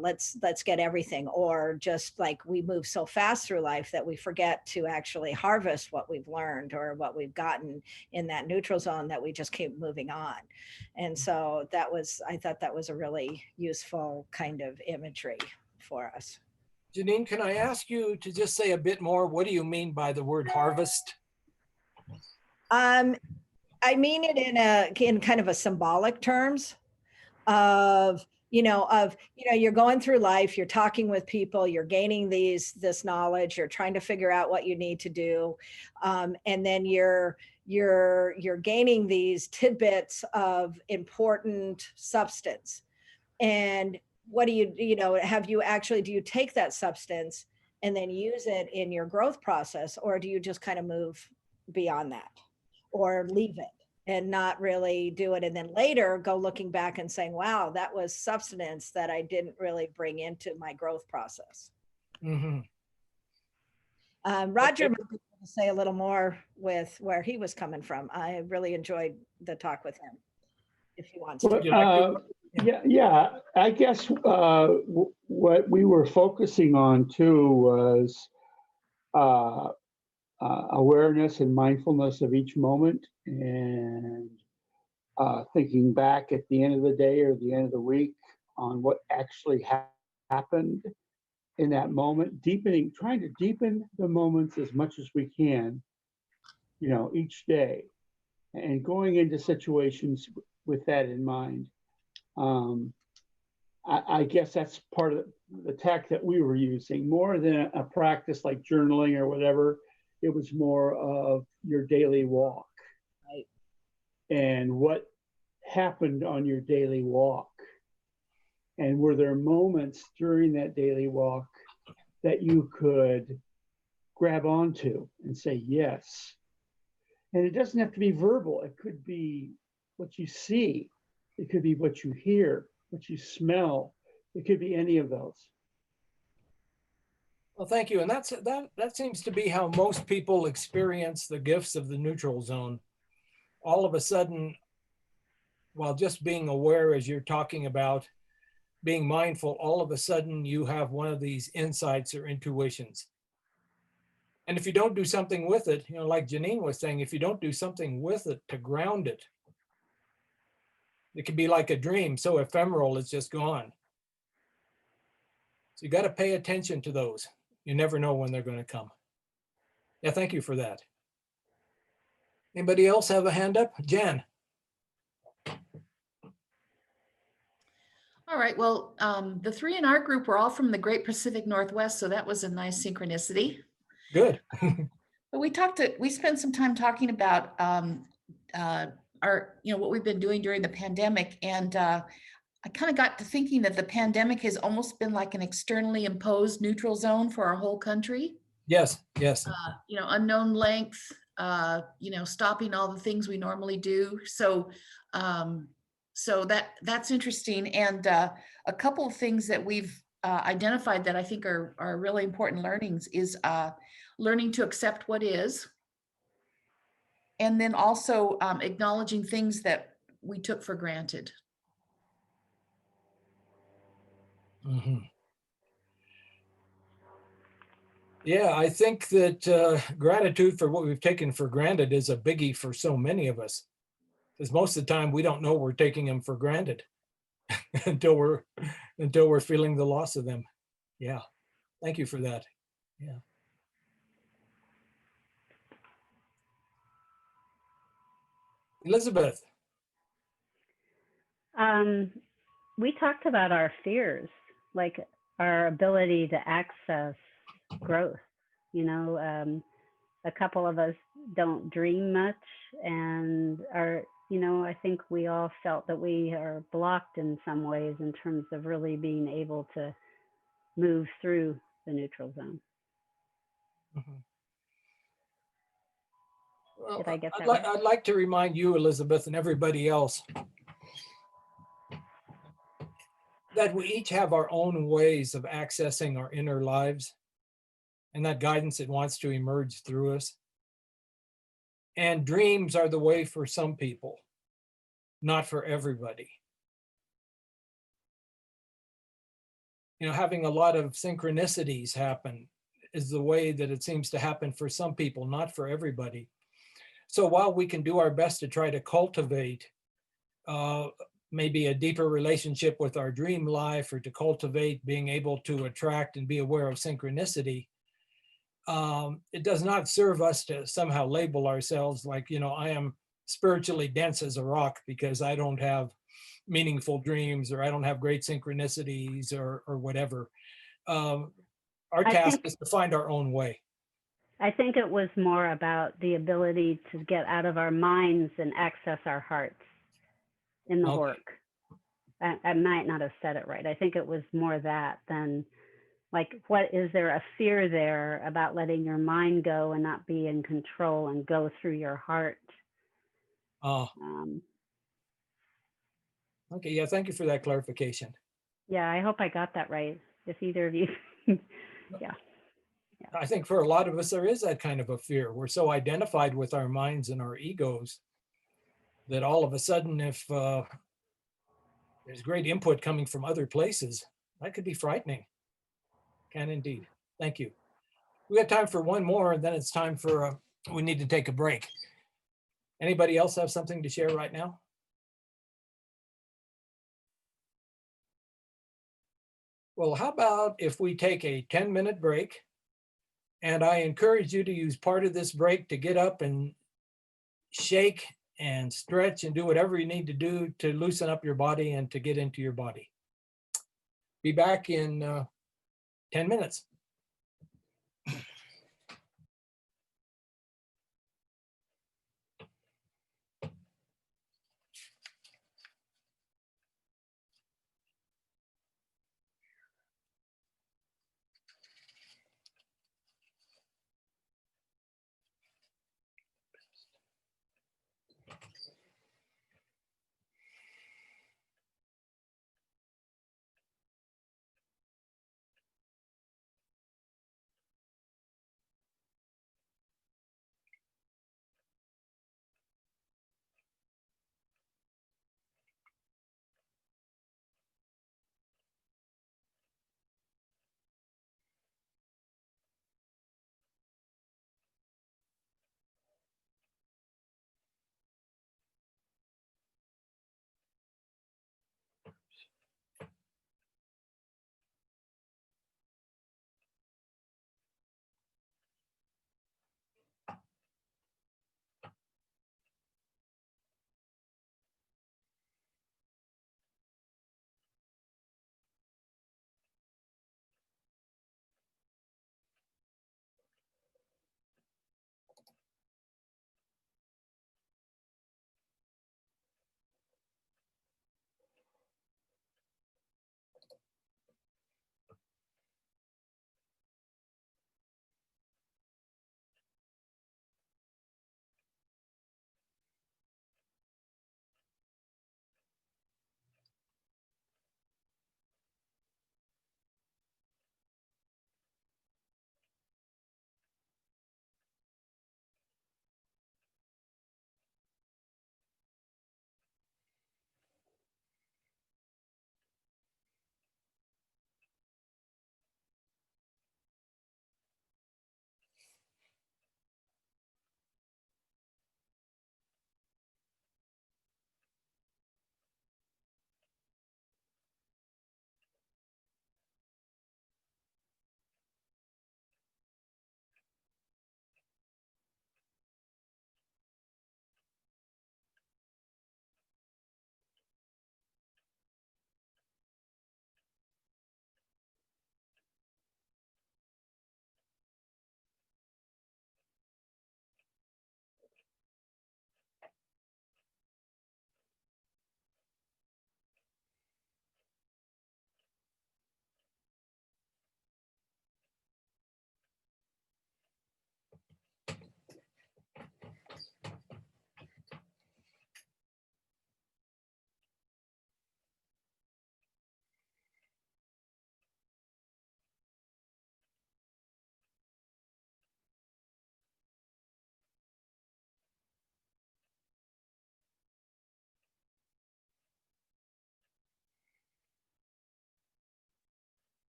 let's get everything, or just like we move so fast through life that we forget to actually harvest what we've learned or what we've gotten in that neutral zone, that we just keep moving on. And so I thought that was a really useful kind of imagery for us. Janine, can I ask you to just say a bit more? What do you mean by the word harvest? I mean it in kind of a symbolic terms of, you're going through life, you're talking with people, you're gaining this knowledge, you're trying to figure out what you need to do. And then you're gaining these tidbits of important substance. And what do do you take that substance and then use it in your growth process, or do you just kind of move beyond that or leave it and not really do it, and then later go looking back and saying, wow, that was substance that I didn't really bring into my growth process. Mm-hmm. Roger might be able to say a little more with where he was coming from. I really enjoyed the talk with him, if he wants to. Yeah, I guess what we were focusing on too was awareness and mindfulness of each moment, and thinking back at the end of the day or the end of the week on what actually happened in that moment, trying to deepen the moments as much as we can, each day, and going into situations with that in mind. I guess that's part of the tech that we were using, more than a practice like journaling or whatever. It was more of your daily walk. Right. And what happened on your daily walk. And were there moments during that daily walk that you could grab onto and say yes? And it doesn't have to be verbal. It could be what you see. It could be what you hear, what you smell. It could be any of those. Well, thank you. And that seems to be how most people experience the gifts of the neutral zone. All of a sudden, while just being aware, as you're talking about being mindful, all of a sudden you have one of these insights or intuitions. And if you don't do something with it, like Janine was saying, if you don't do something with it to ground it, it can be like a dream, so ephemeral, it's just gone. So you got to pay attention to those. You never know when they're going to come. Yeah, thank you for that. Anybody else have a hand up? Jan. All right, well, the three in our group were all from the Great Pacific Northwest, so that was a nice synchronicity. Good. But we spent some time talking about what we've been doing during the pandemic, and I kind of got to thinking that the pandemic has almost been like an externally imposed neutral zone for our whole country. Yes. Unknown length, stopping all the things we normally do. So that's interesting. And a couple of things that we've identified that I think are really important learnings is learning to accept what is, and then also acknowledging things that we took for granted. Mm-hmm. Yeah, I think that gratitude for what we've taken for granted is a biggie for so many of us, because most of the time we don't know we're taking them for granted until we're feeling the loss of them. Yeah, thank you for that. Yeah. Elizabeth. We talked about our fears, like our ability to access growth. A couple of us don't dream much, and I think we all felt that we are blocked in some ways in terms of really being able to move through the neutral zone. Mm-hmm. Well, Did I get that right? right? I'd like to remind you, Elizabeth, and everybody else, that we each have our own ways of accessing our inner lives and that guidance that wants to emerge through us. And dreams are the way for some people, not for everybody. Having a lot of synchronicities happen is the way that it seems to happen for some people, not for everybody. So while we can do our best to try to cultivate maybe a deeper relationship with our dream life, or to cultivate being able to attract and be aware of synchronicity, it does not serve us to somehow label ourselves like, I am spiritually dense as a rock because I don't have, meaningful dreams, or I don't have great synchronicities, or whatever. Our I task think- is to find our own way. I think it was more about the ability to get out of our minds and access our hearts in the Okay. work. I might not have said it right. I think it was more that than like, what is there a fear there about letting your mind go and not be in control and go through your heart? Okay, yeah, thank you for that clarification. Yeah, I hope I got that right. If either of you, yeah. I think for a lot of us, there is that kind of a fear. We're so identified with our minds and our egos that all of a sudden, if there's great input coming from other places, that could be frightening. Can indeed. Thank you. We got time for one more, and then it's time for, we need to take a break. Anybody else have something to share right now? Well, how about if we take a 10-minute break? And I encourage you to use part of this break to get up and shake and stretch and do whatever you need to do to loosen up your body and to get into your body. Be back in 10 minutes.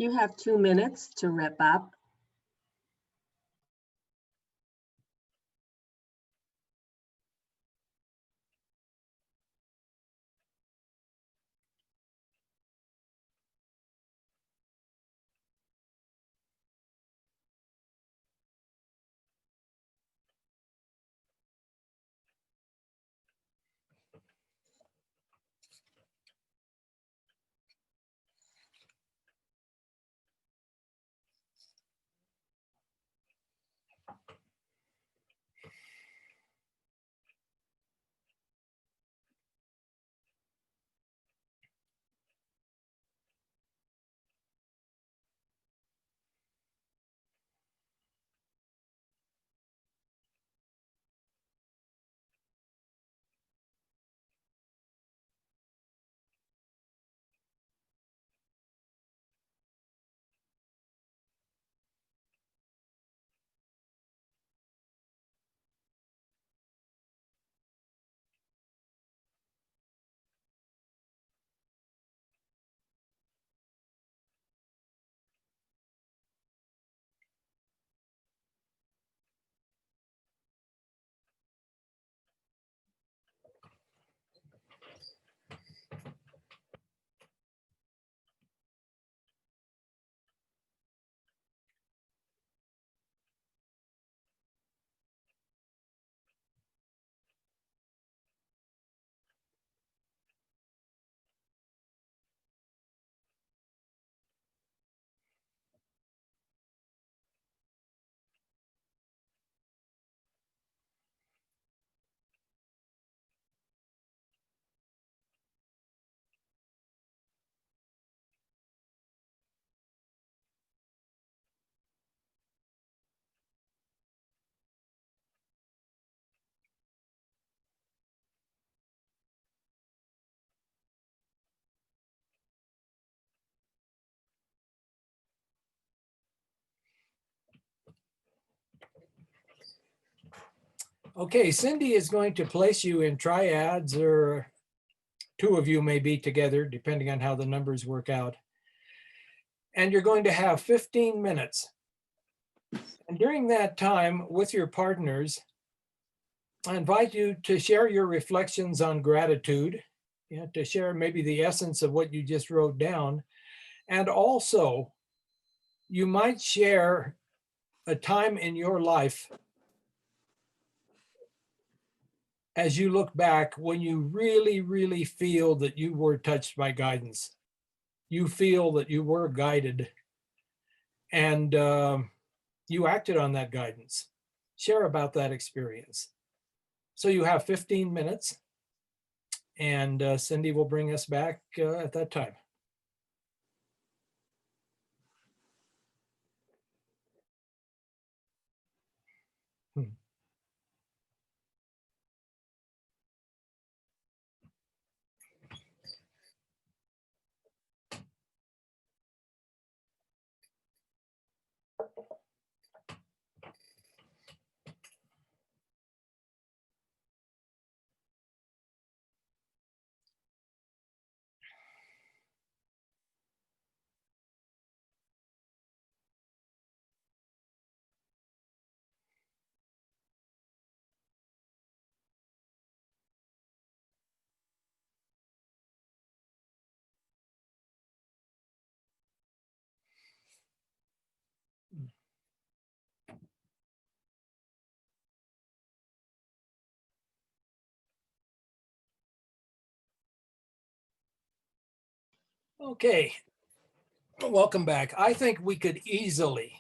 You have 2 minutes to wrap up. Okay, Cindy is going to place you in triads, or two of you may be together, depending on how the numbers work out. And you're going to have 15 minutes. And during that time with your partners, I invite you to share your reflections on gratitude, to share maybe the essence of what you just wrote down. And also, you might share a time in your life as you look back when you really, really feel that you were touched by guidance. You feel that you were guided and you acted on that guidance. Share about that experience. So you have 15 minutes and Cindy will bring us back at that time. Okay, welcome back. I think we could easily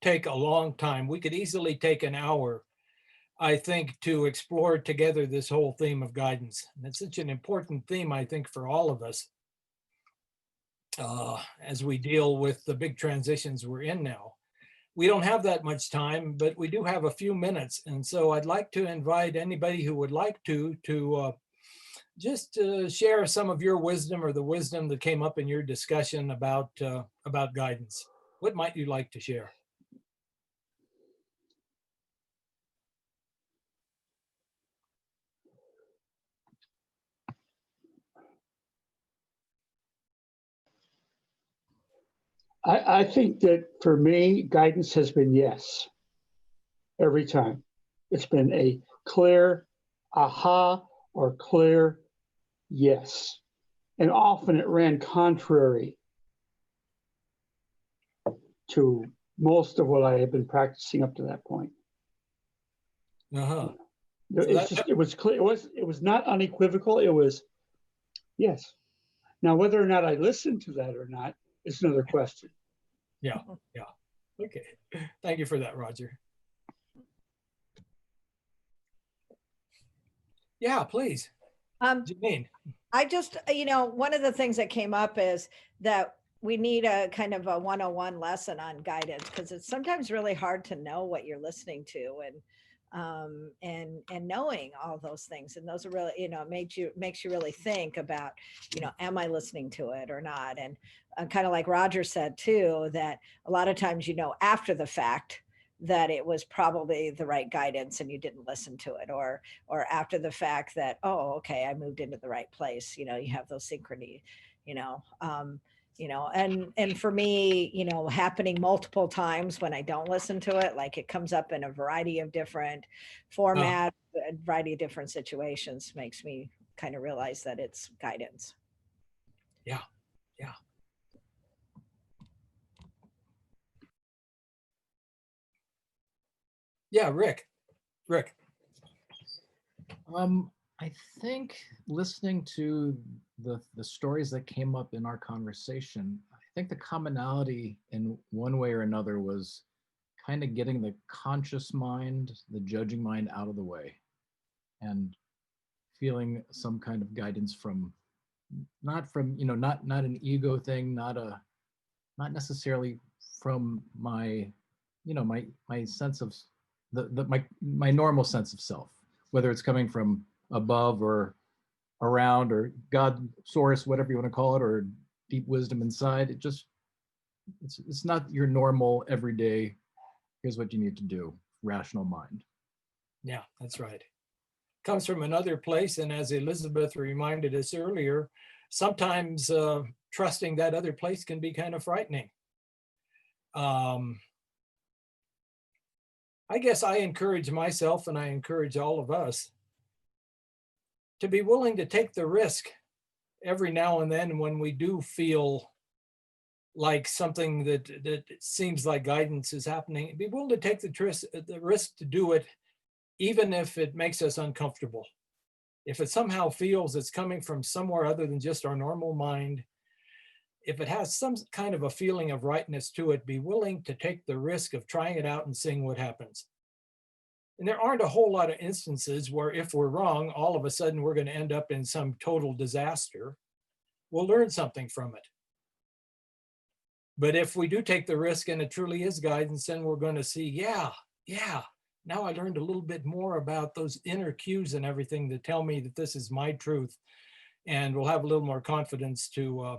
take a long time. We could easily take an hour, I think, to explore together this whole theme of guidance. And it's such an important theme, I think, for all of us as we deal with the big transitions we're in now. We don't have that much time, but we do have a few minutes. And so I'd like to invite anybody who would like to just share some of your wisdom or the wisdom that came up in your discussion about guidance. What might you like to share? I think that for me, guidance has been yes. Every time. It's been a clear aha or clear yes. And often it ran contrary to most of what I had been practicing up to that point. Uh-huh. It was clear. It was not unequivocal. It was yes. Now, whether or not I listened to that or not is another question. Yeah. Okay. Thank you for that, Roger. Yeah, please. Janine. I just, one of the things that came up is that we need a kind of a 101 lesson on guidance, because it's sometimes really hard to know what you're listening to and knowing all those things. And those are really, it makes you really think about, am I listening to it or not? And kind of like Roger said too, that a lot of times, after the fact, that it was probably the right guidance and you didn't listen to it, or after the fact that, oh, okay, I moved into the right place. You have those synchrony, and for me, happening multiple times when I don't listen to it, like it comes up in a variety of different formats, a variety of different situations, makes me kind of realize that it's guidance. Yeah. Yeah, Rick. I think listening to the stories that came up in our conversation, I think the commonality in one way or another was kind of getting the conscious mind, the judging mind out of the way, and feeling some kind of guidance from, not an ego thing, not necessarily from my, my sense of my normal sense of self, whether it's coming from above or around or God source, whatever you want to call it, or deep wisdom inside. It's not your normal everyday, here's what you need to do, rational mind. Yeah, that's right. Comes from another place. And as Elizabeth reminded us earlier, sometimes trusting that other place can be kind of frightening. I guess I encourage myself, and I encourage all of us, to be willing to take the risk every now and then when we do feel like something that seems like guidance is happening. Be willing to take the risk to do it, even if it makes us uncomfortable. If it somehow feels it's coming from somewhere other than just our normal mind, if it has some kind of a feeling of rightness to it, be willing to take the risk of trying it out and seeing what happens. And there aren't a whole lot of instances where if we're wrong, all of a sudden we're going to end up in some total disaster. We'll learn something from it. But if we do take the risk and it truly is guidance, then we're going to see, yeah, now I learned a little bit more about those inner cues and everything that tell me that this is my truth. And we'll have a little more confidence to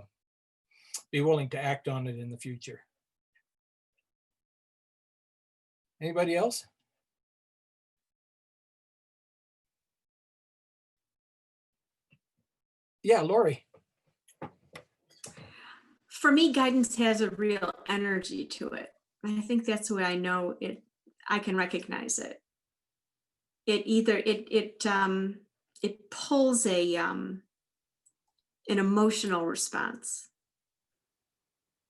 be willing to act on it in the future. Anybody else? Yeah, Lori. For me, guidance has a real energy to it. I think that's the way I know it. I can recognize it. It pulls an emotional response.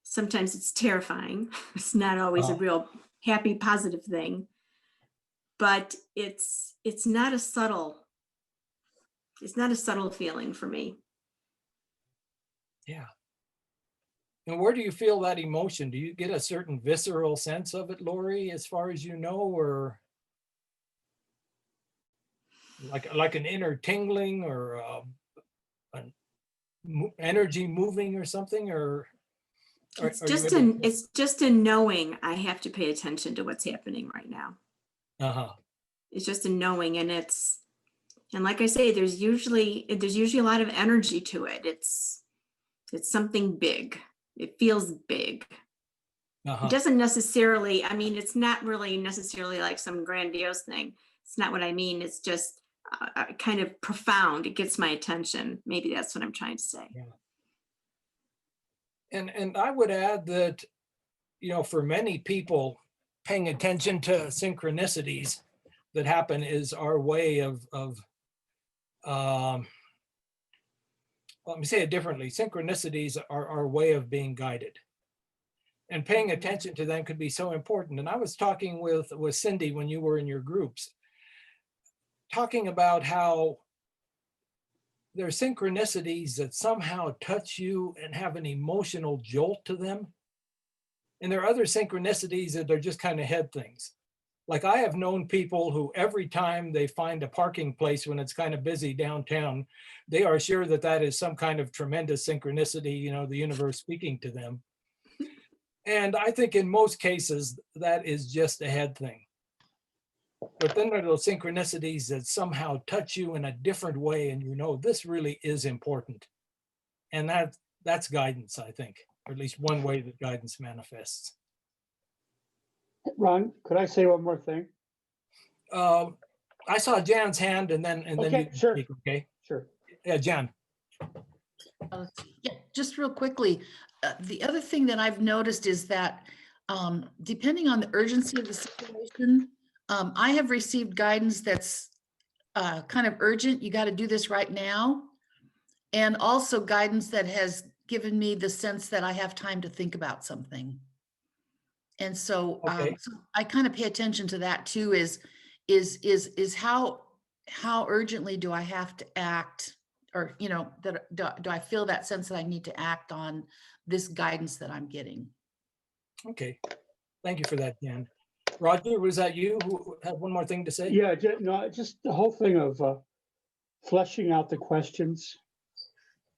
Sometimes it's terrifying. It's not always a real happy, positive thing, but it's not a subtle feeling for me. Yeah. And where do you feel that emotion? Do you get a certain visceral sense of it, Lori, as far as you know, or like an inner tingling or an energy moving or something, or it's just a knowing I have to pay attention to what's happening right now. It's just a knowing, and like I say, there's usually a lot of energy to it. It's something big. It feels big. It doesn't necessarily, it's not really necessarily like some grandiose thing. It's not what I mean. It's just kind of profound. It gets my attention. Maybe that's what I'm trying to say. Yeah. And I would add that for many people, paying attention to synchronicities that happen is our way of let me say it differently. Synchronicities are our way of being guided. And paying attention to them could be so important. And I was talking with Cindy when you were in your groups, talking about how there are synchronicities that somehow touch you and have an emotional jolt to them. And there are other synchronicities that are just kind of head things. Like I have known people who every time they find a parking place when it's kind of busy downtown, they are sure that that is some kind of tremendous synchronicity, the universe speaking to them. And I think in most cases, that is just a head thing. But then there are those synchronicities that somehow touch you in a different way, and this really is important. And that's guidance, I think, or at least one way that guidance manifests. Ron, could I say one more thing? I saw Jan's hand, and then Okay, you sure. speak, okay? Sure. Yeah, Jan. Yeah, just real quickly, the other thing that I've noticed is that depending on the urgency of the situation, I have received guidance that's kind of urgent. You got to do this right now. And also guidance that has given me the sense that I have time to think about something. And so, so I kind of pay attention to that too, is how urgently do I have to act, or, do I feel that sense that I need to act on this guidance that I'm getting? Okay. Thank you for that, Jan. Roger, was that you who had one more thing to say? Yeah, just the whole thing of fleshing out the questions.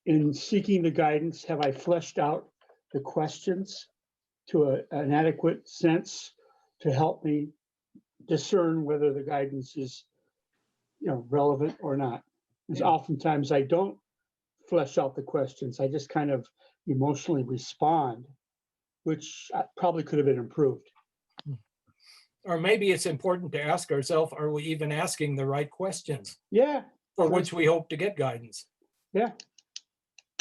In seeking the guidance, have I fleshed out the questions to an adequate sense to help me discern whether the guidance is, relevant or not? Because oftentimes I don't flesh out the questions. I just kind of emotionally respond, which probably could have been improved. Or maybe it's important to ask ourselves, are we even asking the right questions? Yeah. For which we hope to get guidance. Yeah.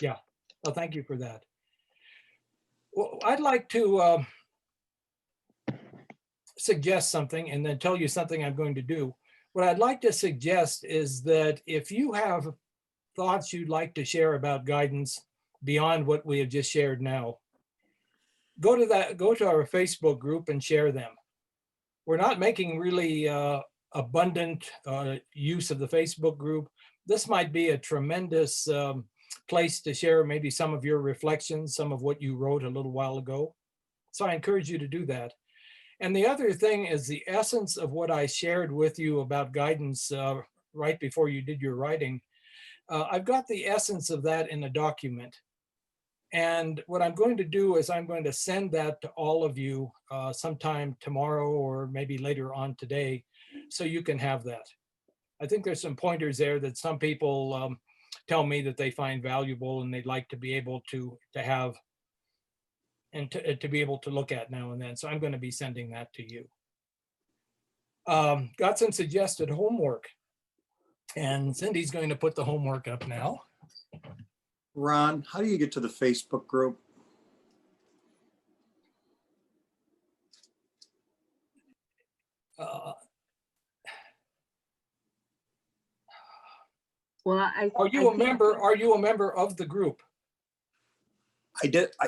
Yeah. Well, thank you for that. Well, I'd like to suggest something and then tell you something I'm going to do. What I'd like to suggest is that if you have thoughts you'd like to share about guidance beyond what we have just shared now, go to our Facebook group and share them. We're not making really abundant use of the Facebook group. This might be a tremendous place to share maybe some of your reflections, some of what you wrote a little while ago. So I encourage you to do that. And the other thing is the essence of what I shared with you about guidance right before you did your writing. I've got the essence of that in a document. And what I'm going to do is I'm going to send that to all of you sometime tomorrow or maybe later on today, so you can have that. I think there's some pointers there that some people tell me that they find valuable and they'd like to be able to have and to be able to look at now and then. So I'm going to be sending that to you. Got some suggested homework, and Cindy's going to put the homework up now. Ron, how do you get to the Facebook group? Well, are you a member? Are you a member of the group?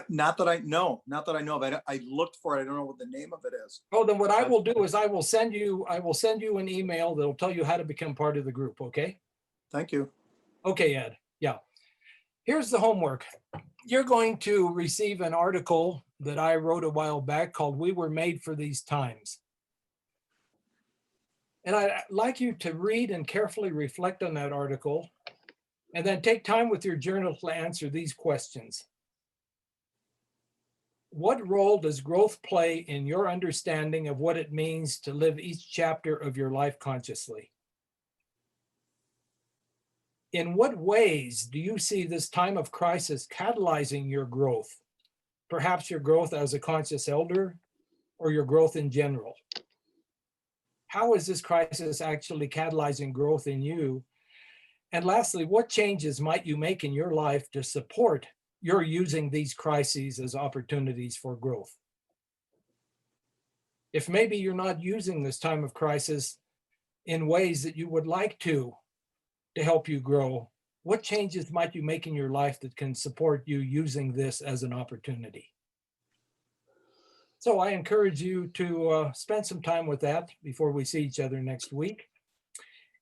Not that I know of. I looked for it. I don't know what the name of it is. Oh, then what I will do is I will send you an email that'll tell you how to become part of the group. Okay. Thank you. Okay, Ed. Yeah. Here's the homework. You're going to receive an article that I wrote a while back called "We Were Made for These Times." And I'd like you to read and carefully reflect on that article, and then take time with your journal to answer these questions. What role does growth play in your understanding of what it means to live each chapter of your life consciously? In what ways do you see this time of crisis catalyzing your growth? Perhaps your growth as a conscious elder or your growth in general? How is this crisis actually catalyzing growth in you? And lastly, what changes might you make in your life to support your using these crises as opportunities for growth? If maybe you're not using this time of crisis in ways that you would like to help you grow, what changes might you make in your life that can support you using this as an opportunity? So I encourage you to spend some time with that before we see each other next week.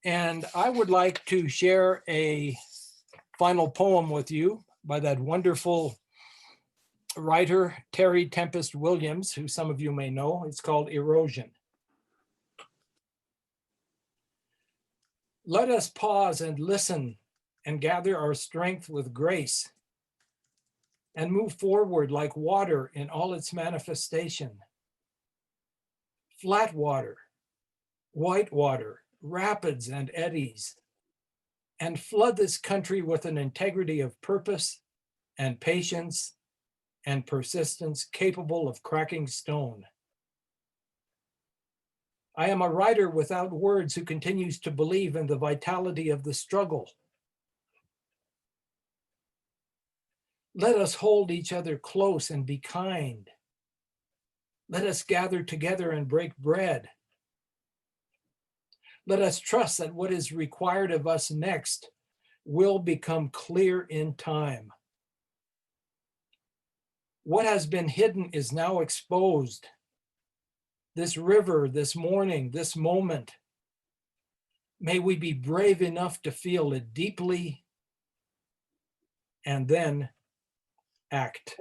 And I would like to share a final poem with you by that wonderful writer, Terry Tempest Williams, who some of you may know. It's called Erosion. Let us pause and listen and gather our strength with grace and move forward like water in all its manifestation. Flat water, white water, rapids and eddies, and flood this country with an integrity of purpose and patience and persistence capable of cracking stone. I am a writer without words who continues to believe in the vitality of the struggle. Let us hold each other close and be kind. Let us gather together and break bread. Let us trust that what is required of us next will become clear in time. What has been hidden is now exposed. This river, this morning, this moment, may we be brave enough to feel it deeply and then act.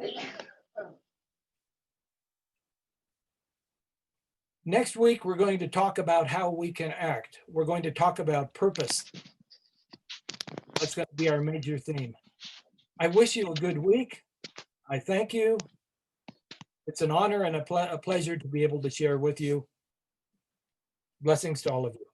Next week, we're going to talk about how we can act. We're going to talk about purpose. That's going to be our major theme. I wish you a good week. I thank you. It's an honor and a pleasure to be able to share with you. Blessings to all of you.